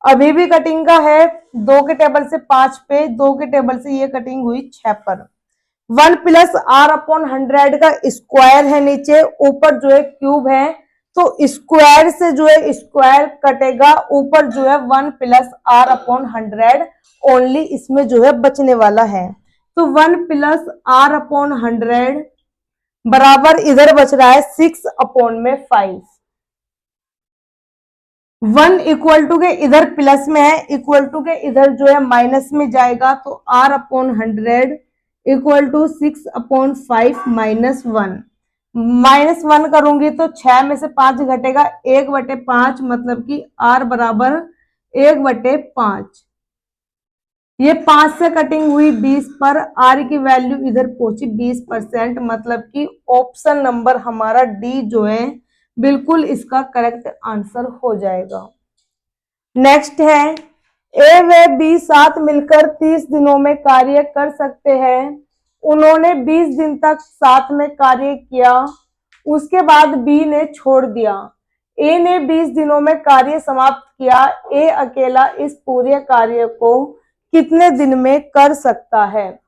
अभी भी कटिंग का है 2 के टेबल से 5 पे, 2 के टेबल से ये कटिंग हुई 6 पर। 1 + R अपॉन 100 का स्क्वायर है नीचे, ऊपर जो है क्यूब है, तो स्क्वायर से जो है स्क्वायर कटेगा, ऊपर जो है 1 + R अपॉन 100 ओनली इसमें जो है बचने वाला है। तो 1+r/100 बराबर इधर बच रहा है 6/5। 1 इक्वल टू के इधर प्लस में है, इक्वल टू के इधर जो है माइनस में जाएगा, तो r/100 इक्वल टू 6/5 -1। -1 करूंगी तो 6 में से 5 घटेगा, 1/5, मतलब कि r बराबर 1/5। ये 5 से कटिंग हुई 20 पर, r की वैल्यू इधर पहुंची 20%, मतलब कि ऑप्शन नंबर हमारा डी जो है बिल्कुल इसका करेक्ट आंसर हो जाएगा। नेक्स्ट है, ए व बी साथ मिलकर 30 दिनों में कार्य कर सकते हैं। उन्होंने 20 दिन तक साथ में कार्य किया, उसके बाद बी ने छोड़ दिया। ए ने 20 दिनों में कार्य समाप्त किया। ए अकेला इस पूरे कार्य को कितने दिन में कर सकता है?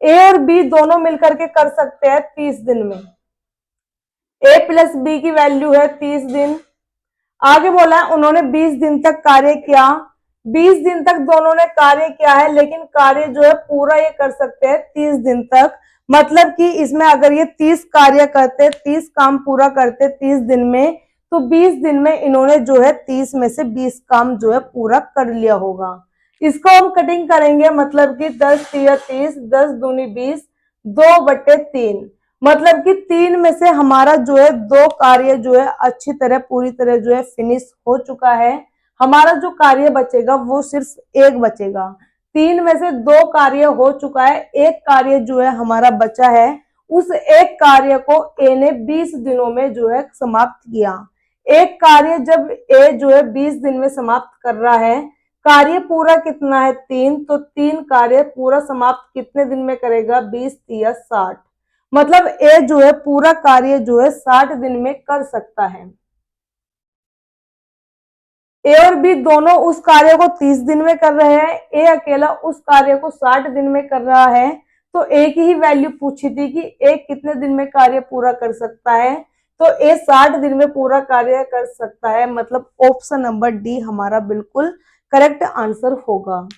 ए और बी दोनों मिलकर के कर सकते हैं 30 दिन में। ए प्लस बी की वैल्यू है 30 दिन। आगे बोला है उन्होंने 20 दिन तक कार्य किया। 20 दिन तक दोनों ने कार्य किया है, लेकिन कार्य जो है पूरा ये कर सकते हैं 30 दिन तक। मतलब कि इसमें अगर ये 30 कार्य करते, 30 काम पूरा करते 30 दिन में, तो 20 दिन में इन्होंने जो है 30 में से 20 काम जो है पूरा कर लिया होगा। इसको हम कटिंग करेंगे, मतलब कि 10×3 = 30, 10×2 = 20, 2/3, मतलब कि 3 में से हमारा जो है 2 कार्य जो है अच्छी तरह पूरी तरह जो है फिनिश हो चुका है। हमारा जो कार्य बचेगा वो सिर्फ एक बचेगा। 3 में से 2 कार्य हो चुका है, एक कार्य जो है हमारा बचा है। उस एक कार्य को ए ने 20 दिनों में जो है समाप्त किया। एक कार्य जब ए जो है 20 दिन में समाप्त कर रहा है, कार्य पूरा कितना है 3, तो 3 कार्य पूरा समाप्त कितने दिन में करेगा? 20×3 = 60, मतलब ए जो है पूरा कार्य जो है 60 दिन में कर सकता है। ए और बी दोनों उस कार्य को 30 दिन में कर रहे हैं, ए अकेला उस कार्य को 60 दिन में कर रहा है। तो ए की ही वैल्यू पूछी थी कि ए कितने दिन में कार्य पूरा कर सकता है, तो ए 60 दिन में पूरा कार्य कर सकता है, मतलब ऑप्शन नंबर डी हमारा बिल्कुल करेक्ट आंसर होगा।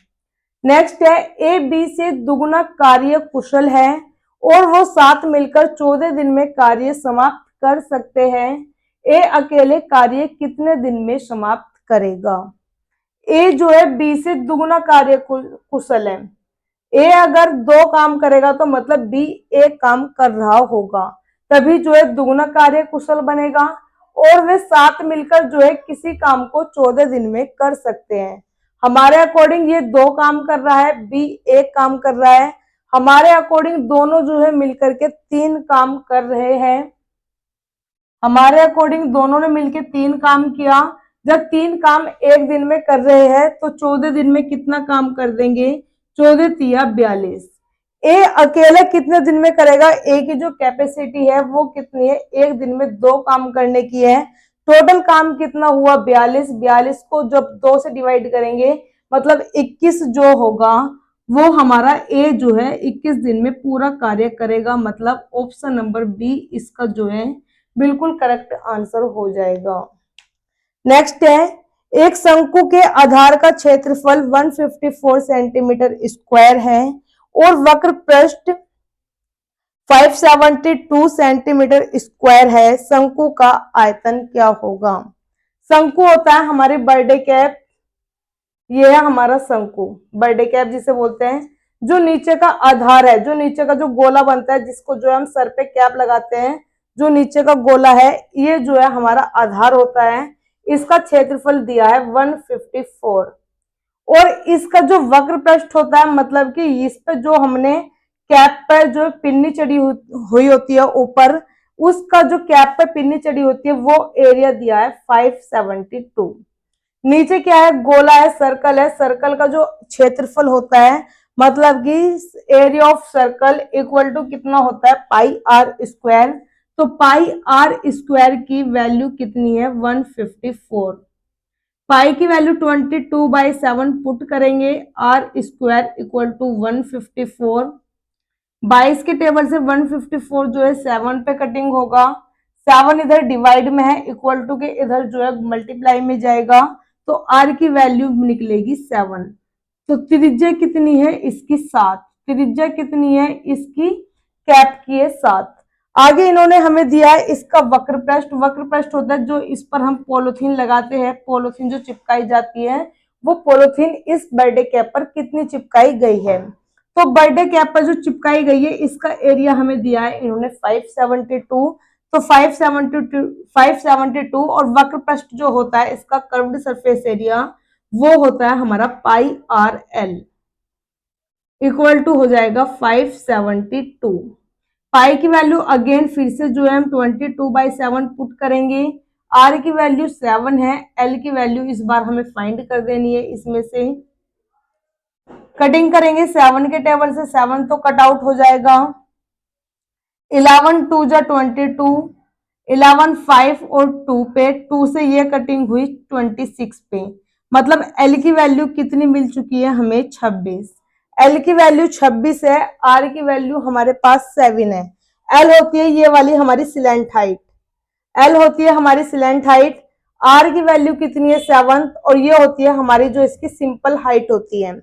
नेक्स्ट है, ए बी से दुगुना कार्य कुशल है और वो साथ मिलकर 14 दिन में कार्य समाप्त कर सकते हैं। ए अकेले कार्य कितने दिन में समाप्त करेगा? ए जो है बी से दुगुना कार्य कुशल है। ए अगर 2 काम करेगा तो मतलब बी 1 काम कर रहा होगा, तभी जो है दुगुना कार्य कुशल बनेगा। और वे साथ मिलकर जो है किसी काम को 14 दिन में कर सकते हैं। हमारे अकॉर्डिंग ये 2 काम कर रहा है, बी 1 काम कर रहा है। हमारे अकॉर्डिंग दोनों जो है मिलकर के 3 काम कर रहे हैं। हमारे अकॉर्डिंग दोनों ने मिलकर 3 काम किया। जब 3 काम एक दिन में कर रहे हैं तो 14 दिन में कितना काम कर देंगे? 14×3 = 42। ए अकेला कितने दिन में करेगा? ए की जो कैपेसिटी है वो कितनी है? एक दिन में 2 काम करने की है। टोटल काम कितना हुआ? 42। 42 को जब 2 से डिवाइड करेंगे, मतलब 21 जो होगा वो हमारा ए जो है 21 दिन में पूरा कार्य करेगा, मतलब ऑप्शन नंबर बी इसका जो है बिल्कुल करेक्ट आंसर हो जाएगा। नेक्स्ट है, एक शंकु के आधार का क्षेत्रफल 154 सेंटीमीटर स्क्वायर है और वक्र पृष्ठ 572 सेंटीमीटर स्क्वायर है। शंकु का आयतन क्या होगा? शंकु होता है हमारी बर्थडे कैप। ये है हमारा शंकु, बर्थडे कैप जिसे बोलते हैं। जो नीचे का आधार है, जो नीचे का जो गोला बनता है, जिसको जो हम सर पे कैप लगाते हैं, जो नीचे का गोला है, ये जो है हमारा आधार होता है। इसका क्षेत्रफल दिया है 154। और इसका जो वक्र पृष्ठ होता है, मतलब कि इस पे जो हमने कैप पर जो पिन्नी चढ़ी हुई होती है ऊपर, उसका जो कैप पे पिन्नी चढ़ी होती है वो एरिया दिया है 572। नीचे क्या है? गोला है, सर्कल है। सर्कल का जो क्षेत्रफल होता है, मतलब कि area of circle equal to कितना होता है? πr²। तो πr² की वैल्यू कितनी है? 154। पाई की वैल्यू 22/7 पुट करेंगे, r² इक्वल टू 154। 22 के टेबल से 154 जो है 7 पे कटिंग होगा। 7 इधर डिवाइड में है, इक्वल टू के इधर जो है मल्टीप्लाई में जाएगा, तो r की वैल्यू निकलेगी 7। तो त्रिज्या कितनी है इसकी? 7। त्रिज्या कितनी है इसकी, कैप की है 7। आगे इन्होंने हमें दिया है इसका वक्र पृष्ठ। वक्र पृष्ठ होता है जो इस पर हम पॉलिथीन लगाते हैं, पॉलिथीन जो चिपकाई जाती है, वो पॉलिथीन इस बर्थडे कैप पर कितनी चिपकाई गई है। तो बर्थडे कैप पर जो चिपकाई गई है इसका एरिया हमें दिया है इन्होंने 572। तो 572 और वक्र पृष्ठ जो होता है इसका कर्व्ड सरफेस एरिया वो होता है हमारा पाई आर एल, इक्वल टू हो जाएगा 572। पाई की वैल्यू अगेन फिर से जो है हम 22/7 पुट करेंगे। आर की वैल्यू 7 है, एल की वैल्यू इस बार हमें फाइंड कर देनी है। इसमें से कटिंग करेंगे 7 के टेबल से, 7 तो कट आउट हो जाएगा। 11 2 जा 22, 11 5 और 2 पे, 2 से ये कटिंग हुई 26 पे, मतलब एल की वैल्यू कितनी मिल चुकी है हमें 26। एल की वैल्यू 26 है, आर की वैल्यू हमारे पास 7 है। एल होती है ये वाली हमारी सिलेंट हाइट, एल होती है हमारी सिलेंट हाइट, आर की वैल्यू कितनी है 7, और ये होती है हमारी जो इसकी सिंपल हाइट होती है।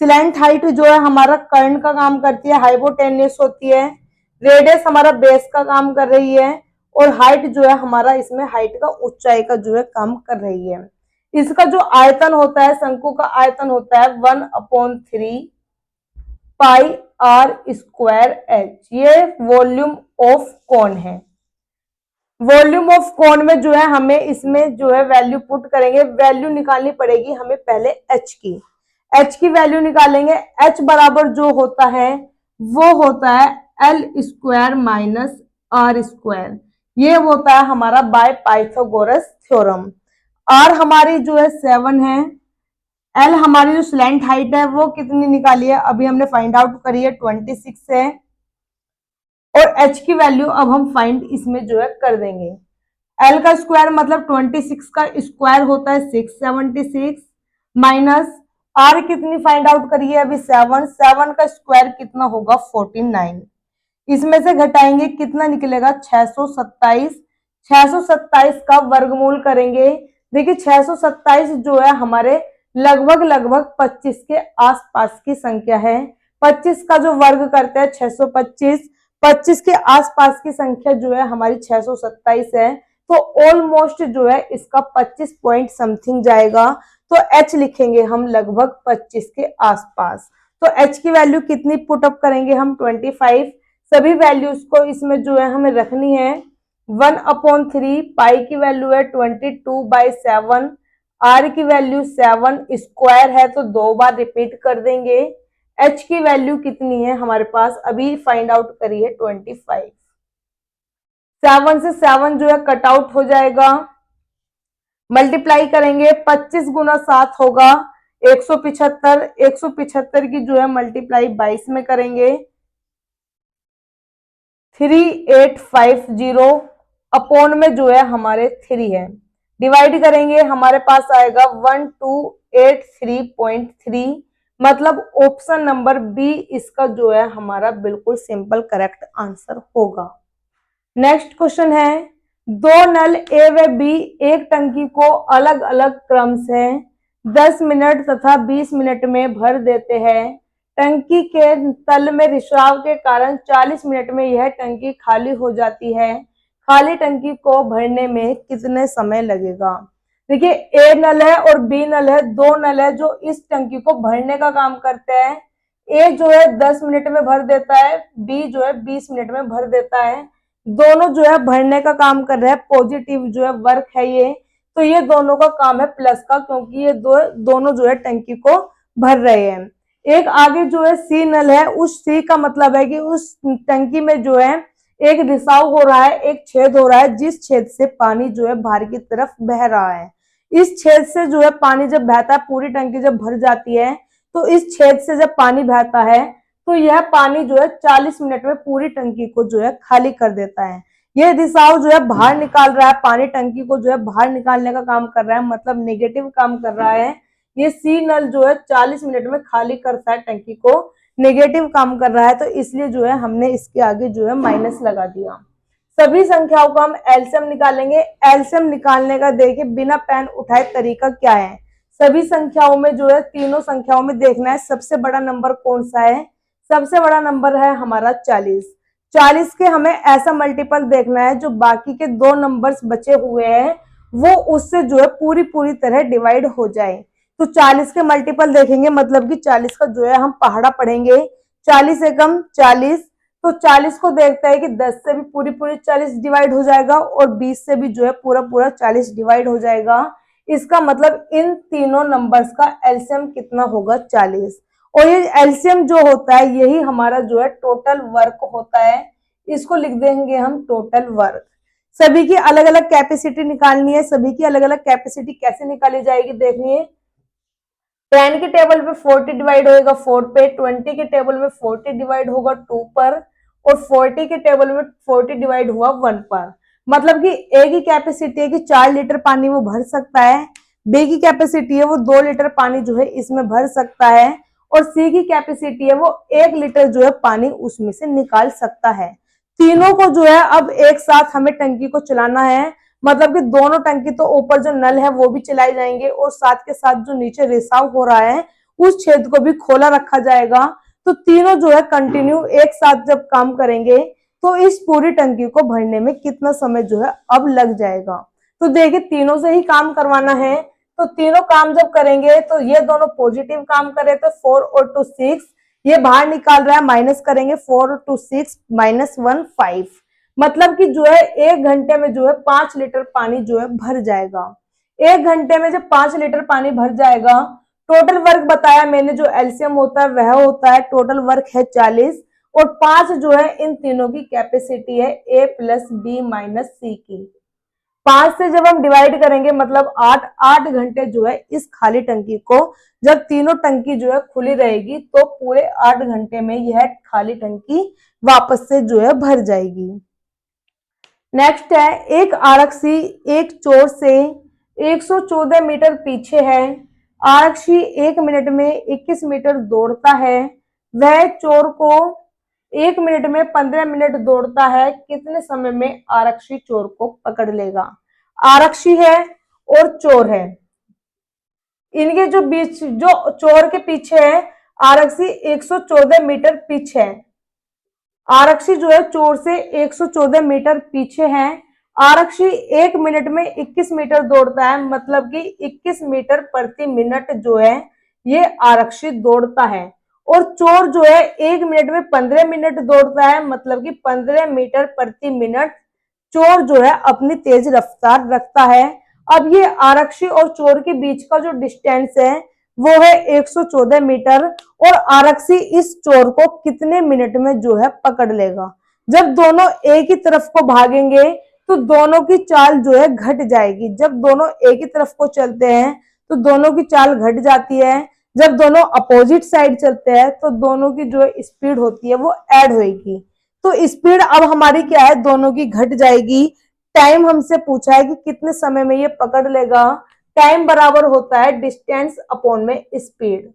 सिलेंट हाइट जो है हमारा करंट का काम करती है, हाइपोटेन्यूस होती है। रेडियस हमारा बेस का काम कर रही है, और हाइट जो है हमारा इसमें हाइट का ऊंचाई का जो है काम कर रही है। इसका जो आयतन होता है, शंकु का आयतन होता है 1/3 पाई आर स्क्वायर एच। ये वॉल्यूम ऑफ कॉन है। वॉल्यूम ऑफ कॉन में जो है हमें इसमें जो है वैल्यू पुट करेंगे। वैल्यू निकालनी पड़ेगी हमें पहले एच की। एच की वैल्यू निकालेंगे। एच बराबर जो होता है वो होता है L square minus R square. ये होता है हमारा बाय पाइथागोरस थ्योरम। आर हमारी जो है 7 है, एल हमारी जो स्लैंट हाइट है वो कितनी निकाली है अभी हमने फाइंड आउट करी है 26 है, और एच की वैल्यू अब हम फाइंड इसमें जो है कर देंगे। एल का स्क्वायर मतलब 26 का स्क्वायर होता है 676, माइनस आर कितनी फाइंड आउट करिए अभी 7, 7 का स्क्वायर कितना होगा 49। इसमें से घटाएंगे कितना निकलेगा 627। 627 का वर्गमूल करेंगे। देखिए 627 जो है हमारे लगभग लगभग 25 के आसपास की संख्या है। 25 का जो वर्ग करते हैं 625, 25 के आसपास की संख्या जो है हमारी 627 है। तो ऑलमोस्ट जो है इसका 25 पॉइंट समथिंग जाएगा। तो एच लिखेंगे हम लगभग 25 के आसपास। तो एच की वैल्यू कितनी पुटअप करेंगे हम 25। सभी वैल्यूज को इसमें जो है हमें रखनी है। 1/3 पाई की वैल्यू है 22/7, आर की वैल्यू 7, स्क्वायर है तो 2 बार रिपीट कर देंगे। एच की वैल्यू कितनी है हमारे पास अभी फाइंड आउट करिए 25। 7 से 7 जो है कट आउट हो जाएगा, मल्टीप्लाई करेंगे 25 गुना 7 होगा 175। 175 की जो है मल्टीप्लाई 22 में करेंगे 3850, अपॉन में जो है हमारे 3 है, डिवाइड करेंगे हमारे पास आएगा 1283.3, मतलब ऑप्शन नंबर बी इसका जो है हमारा बिल्कुल सिंपल करेक्ट आंसर होगा। नेक्स्ट क्वेश्चन है, दो नल ए व बी एक टंकी को अलग अलग क्रम से 10 मिनट तथा 20 मिनट में भर देते हैं। टंकी के तल में रिसाव के कारण 40 मिनट में यह टंकी खाली हो जाती है। खाली टंकी को भरने में कितने समय लगेगा। देखिए ए नल है और बी नल है, दो नल है जो इस टंकी को भरने का काम करते हैं। ए जो है 10 मिनट में भर देता है, बी जो है 20 मिनट में भर देता है। दोनों जो है भरने का काम कर रहे हैं, पॉजिटिव जो है वर्क है ये, तो ये दोनों का काम है प्लस का, क्योंकि ये दोनों जो है टंकी को भर रहे हैं। एक आगे जो है सी नल है, उस सी का मतलब है कि उस टंकी में जो है एक रिसाव हो रहा है, एक छेद हो रहा है, जिस छेद से पानी जो है बाहर की तरफ बह रहा है। इस छेद से जो है पानी जब बहता है, पूरी टंकी जब भर जाती है, तो इस छेद से जब पानी बहता है तो यह पानी जो है 40 मिनट में पूरी टंकी को जो है खाली कर देता है। यह रिसाव जो है बाहर निकाल रहा है, पानी टंकी को जो है बाहर निकालने का काम कर रहा है, मतलब नेगेटिव काम कर रहा है। ये सी नल जो है 40 मिनट में खाली करता है टंकी को, नेगेटिव काम कर रहा है, तो इसलिए जो है हमने इसके आगे जो है माइनस लगा दिया। सभी संख्याओं का हम एलसीएम निकालेंगे। एलसीएम निकालने का देखिए बिना पेन उठाए तरीका क्या है। सभी संख्याओं में जो है तीनों संख्याओं में देखना है सबसे बड़ा नंबर कौन सा है। सबसे बड़ा नंबर है हमारा 40। 40 के हमें ऐसा मल्टीपल देखना है जो बाकी के दो नंबर्स बचे हुए हैं वो उससे जो है पूरी पूरी तरह डिवाइड हो जाए। तो 40 के मल्टीपल देखेंगे, मतलब कि 40 का जो है हम पहाड़ा पढ़ेंगे। 40 एकम 40, तो 40 को देखता है कि 10 से भी पूरी पूरी 40 डिवाइड हो जाएगा और 20 से भी जो है पूरा पूरा 40 डिवाइड हो जाएगा। इसका मतलब इन तीनों नंबर्स का एलसीएम कितना होगा? 40। और ये एलसीएम जो होता है यही हमारा जो है टोटल वर्क होता है। इसको लिख देंगे हम टोटल वर्क। सभी की अलग अलग कैपेसिटी निकालनी है। सभी की अलग अलग कैपेसिटी कैसे निकाली जाएगी देखिए। 10 के टेबल पे 40 डिवाइड होगा 4 पे, 20 के टेबल में 40 डिवाइड होगा 2 पर, और 40 के टेबल में 40 डिवाइड हुआ 1 पर। मतलब कि ए की कैपेसिटी है कि 4 लीटर पानी वो भर सकता है, बी की कैपेसिटी है वो 2 लीटर पानी जो है इसमें भर सकता है, और सी की कैपेसिटी है वो 1 लीटर जो है पानी उसमें से निकाल सकता है। तीनों को जो है अब एक साथ हमें टंकी को चलाना है। मतलब कि दोनों टंकी तो ऊपर जो नल है वो भी चलाई जाएंगे और साथ के साथ जो नीचे रिसाव हो रहा है उस छेद को भी खोला रखा जाएगा। तो तीनों जो है कंटिन्यू एक साथ जब काम करेंगे तो इस पूरी टंकी को भरने में कितना समय जो है अब लग जाएगा। तो देखिए तीनों से ही काम करवाना है, तो तीनों काम जब करेंगे तो ये दोनों पॉजिटिव काम करे तो 4 और 2 6, ये बाहर निकाल रहा है माइनस करेंगे 4 और 2 6 माइनस 1 5। मतलब कि जो है 1 घंटे में जो है 5 लीटर पानी जो है भर जाएगा। 1 घंटे में जब 5 लीटर पानी भर जाएगा, टोटल वर्क बताया मैंने जो एलसीएम होता है वह होता है, टोटल वर्क है 40 और 5 जो है इन तीनों की कैपेसिटी है ए प्लस बी माइनस सी की। 5 से जब हम डिवाइड करेंगे मतलब 8 घंटे जो है इस खाली टंकी को, जब तीनों टंकी जो है खुली रहेगी तो पूरे 8 घंटे में यह खाली टंकी वापस से जो है भर जाएगी। नेक्स्ट है एक आरक्षी एक चोर से 114 मीटर पीछे है। आरक्षी 1 मिनट में 21 मीटर दौड़ता है। वह चोर को 1 मिनट में 15 मिनट दौड़ता है, कितने समय में आरक्षी चोर को पकड़ लेगा? आरक्षी है और चोर है, इनके जो बीच जो चोर के पीछे है आरक्षी 114 मीटर पीछे है। आरक्षी जो है चोर से 114 मीटर पीछे है। आरक्षी 1 मिनट में 21 मीटर दौड़ता है, मतलब कि 21 मीटर प्रति मिनट जो है ये आरक्षी दौड़ता है। और चोर जो है 1 मिनट में 15 मिनट दौड़ता है, मतलब कि 15 मीटर प्रति मिनट चोर जो है अपनी तेज रफ्तार रखता है। अब ये आरक्षी और चोर के बीच का जो डिस्टेंस है वो है 114 मीटर, और आरक्षी इस चोर को कितने मिनट में जो है पकड़ लेगा? जब दोनों एक ही तरफ को भागेंगे तो दोनों की चाल जो है घट जाएगी। जब दोनों एक ही तरफ को चलते हैं तो दोनों की चाल घट जाती है। जब दोनों अपोजिट साइड चलते हैं तो दोनों की जो स्पीड होती है वो ऐड होगी। तो स्पीड अब हमारी क्या है? दोनों की घट जाएगी। टाइम हमसे पूछा है कि कितने समय में ये पकड़ लेगा। टाइम बराबर होता है डिस्टेंस अपॉन में स्पीड।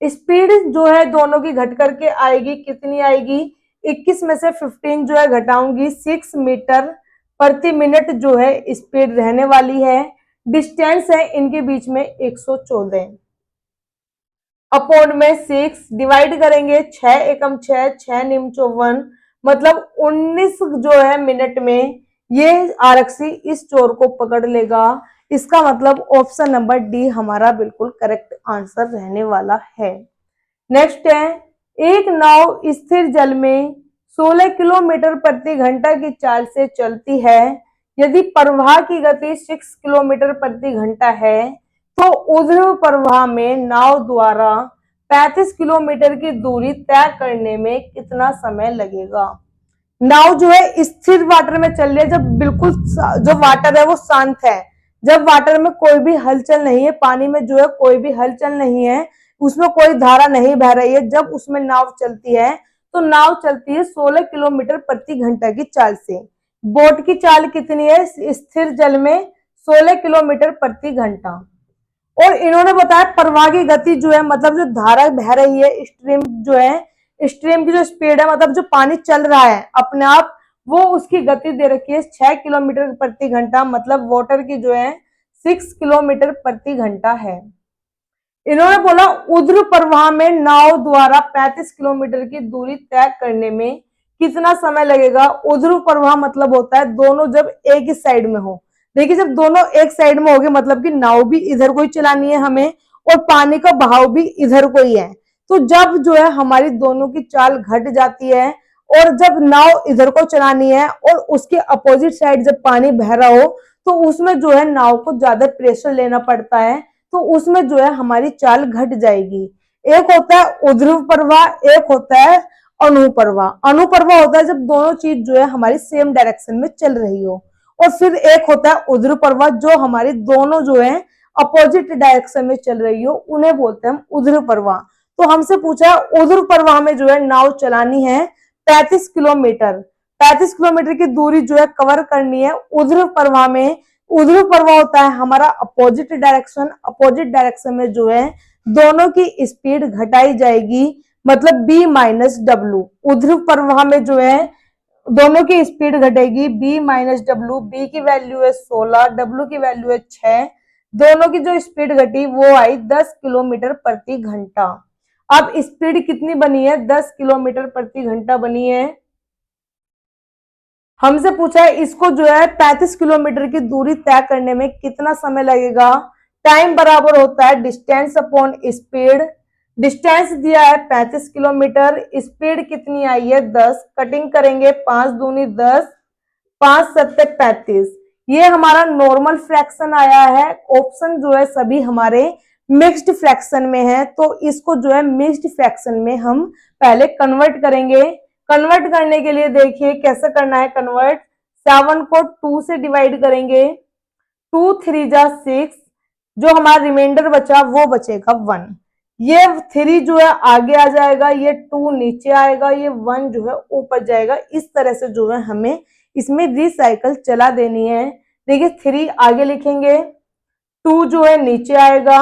स्पीड जो है दोनों की घट करके आएगी, कितनी आएगी? 21 में से 15 जो है घटाऊंगी 6 मीटर प्रति मिनट जो है स्पीड रहने वाली है। डिस्टेंस है इनके बीच में 114 अपॉन में 6 डिवाइड करेंगे 6 एकम 6 6 निम 54, मतलब 19 जो है मिनट में ये आरक्षी इस चोर को पकड़ लेगा। इसका मतलब ऑप्शन नंबर डी हमारा बिल्कुल करेक्ट आंसर रहने वाला है। नेक्स्ट है एक नाव स्थिर जल में 16 किलोमीटर प्रति घंटा की चाल से चलती है। यदि प्रवाह की गति 6 किलोमीटर प्रति घंटा है तो ऊर्ध्व प्रवाह में नाव द्वारा 35 किलोमीटर की दूरी तय करने में कितना समय लगेगा? नाव जो है स्थिर वाटर में चल रही है, जब बिल्कुल जो वाटर है वो शांत है, जब वाटर में कोई भी हलचल नहीं है, पानी में जो है कोई भी हलचल नहीं है, उसमें कोई धारा नहीं बह रही है, जब उसमें नाव चलती है तो नाव चलती है 16 किलोमीटर प्रति घंटा की चाल से। बोट की चाल कितनी है स्थिर जल में? 16 किलोमीटर प्रति घंटा। और इन्होंने बताया प्रवाह की गति जो है मतलब जो धारा बह रही है, स्ट्रीम जो है, स्ट्रीम की जो स्पीड है मतलब जो पानी चल रहा है अपने आप, वो उसकी गति दे रखी है 6 किलोमीटर प्रति घंटा, मतलब वाटर की जो है 6 किलोमीटर प्रति घंटा है। इन्होंने बोला ऊर्ध्व प्रवाह में नाव द्वारा 35 किलोमीटर की दूरी तय करने में कितना समय लगेगा। ऊर्ध्व प्रवाह मतलब होता है दोनों जब एक ही साइड में हो। देखिए जब दोनों एक साइड में होगी मतलब कि नाव भी इधर को ही चलानी है हमें और पानी का बहाव भी इधर को ही है। तो जब जो है हमारी दोनों की चाल घट जाती है और जब नाव इधर को चलानी है और उसके अपोजिट साइड जब पानी बह रहा हो तो उसमें जो है नाव को ज्यादा प्रेशर लेना पड़ता है, तो उसमें जो है हमारी चाल घट जाएगी। एक होता है ऊर्ध्व प्रवाह, एक होता है अनुप्रवाह। अनुप्रवाह होता है जब दोनों चीज जो है हमारी सेम डायरेक्शन में चल रही हो। और फिर एक होता है ऊर्ध्व प्रवाह जो हमारी दोनों जो है अपोजिट डायरेक्शन में चल रही हो, उन्हें बोलते हैं हम ऊर्ध्व प्रवाह। तो हमसे पूछा है ऊर्ध्व प्रवाह में जो है नाव चलानी है 35 किलोमीटर, 35 किलोमीटर की दूरी जो है कवर करनी है। ऊर्ध्व प्रवाह में, ऊर्ध्व प्रवाह होता है हमारा अपोजिट डायरेक्शन, अपोजिट डायरेक्शन में जो है दोनों की स्पीड घटाई जाएगी, मतलब b माइनस डब्ल्यू। ऊर्ध्व प्रवाह में जो है दोनों की स्पीड घटेगी b माइनस डब्ल्यू। b की वैल्यू है 16, w की वैल्यू है 6। दोनों की जो स्पीड घटी वो आई 10 किलोमीटर प्रति घंटा। अब स्पीड कितनी बनी है, 10 किलोमीटर प्रति घंटा बनी है। हमसे पूछा है इसको जो है 35 किलोमीटर की दूरी तय करने में कितना समय लगेगा। टाइम बराबर होता है डिस्टेंस अपॉन स्पीड। डिस्टेंस दिया है 35 किलोमीटर, स्पीड कितनी आई है 10, कटिंग करेंगे 5 दूनी 10, 5 सत्ते 35। ये हमारा नॉर्मल फ्रैक्शन आया है। ऑप्शन जो है सभी हमारे मिक्स्ड फ्रैक्शन में है, तो इसको जो है मिक्स्ड फ्रैक्शन में हम पहले कन्वर्ट करेंगे। कन्वर्ट करने के लिए देखिए कैसे करना है कन्वर्ट। 7 को 2 से डिवाइड करेंगे, 2 3 जा 6, जो हमारा रिमाइंडर बचा वो बचेगा 1। ये 3 जो है आगे आ जाएगा, ये 2 नीचे आएगा, ये 1 जो है ऊपर जाएगा। इस तरह से जो है हमें इसमें रिसाइकल चला देनी है। देखिए 3 आगे लिखेंगे, 2 जो है नीचे आएगा,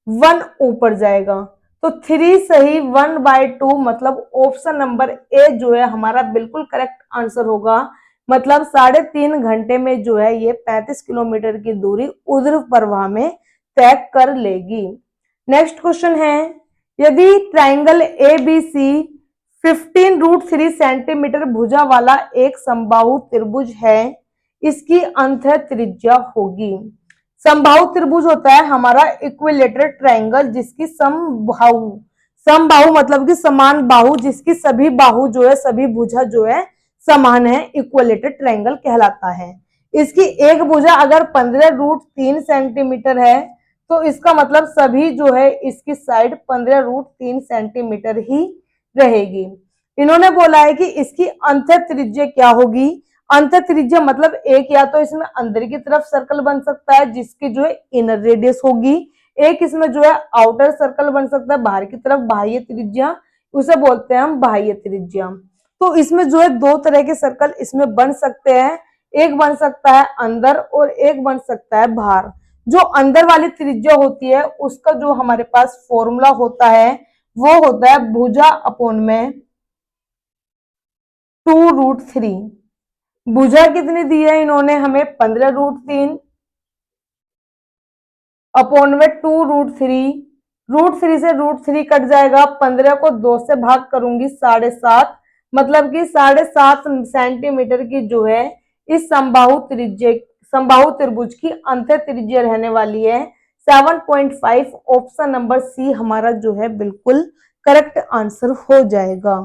1 ऊपर जाएगा। तो 3 सही 1/2 मतलब ऑप्शन नंबर ए जो है हमारा बिल्कुल करेक्ट आंसर होगा। मतलब 3.5 घंटे में जो है ये 35 किलोमीटर की दूरी ऊर्ध्व प्रवाह में तय कर लेगी। नेक्स्ट क्वेश्चन है, यदि ट्राइंगल ABC 15√3 सेंटीमीटर भुजा वाला एक समबाहु त्रिभुज है, इसकी अंतः त्रिज्या होगी। समबाहु त्रिभुज होता है हमारा इक्विलेटरल ट्रायंगल जिसकी समबाहु, समबाहु मतलब कि समान बाहु, जिसकी सभी बाहु जो है सभी भुजा जो है समान है, इक्विलेटरल ट्रायंगल कहलाता है। इसकी एक भुजा अगर 15√3 सेंटीमीटर है तो इसका मतलब सभी जो है इसकी साइड 15√3 सेंटीमीटर ही रहेगी। इन्होंने बोला है कि इसकी अंतः त्रिज्या क्या होगी। अंतर त्रिज्या मतलब एक या तो इसमें अंदर की तरफ सर्कल बन सकता है जिसकी जो है इनर रेडियस होगी, एक इसमें जो है आउटर सर्कल बन सकता है बाहर की तरफ, बाह्य त्रिज्या, उसे बोलते हैं हम बाह्य त्रिज्या। तो इसमें जो है दो तरह के सर्कल इसमें बन सकते हैं, एक बन सकता है अंदर और एक बन सकता है बाहर। जो अंदर वाली त्रिज्या होती है उसका जो हमारे पास फॉर्मूला होता है वो होता है भुजा अपॉन में 2√3। भुजा कितनी दी है इन्होंने हमें 15√3 अपॉन में 2√3। √3 से √3 कट जाएगा, 15 को 2 से भाग करूंगी 7.5, मतलब कि 7.5 सेंटीमीटर की जो है इस समबाहु त्रिभुज की अंतर त्रिज्या रहने वाली है 7.5। ऑप्शन नंबर सी हमारा जो है बिल्कुल करेक्ट आंसर हो जाएगा।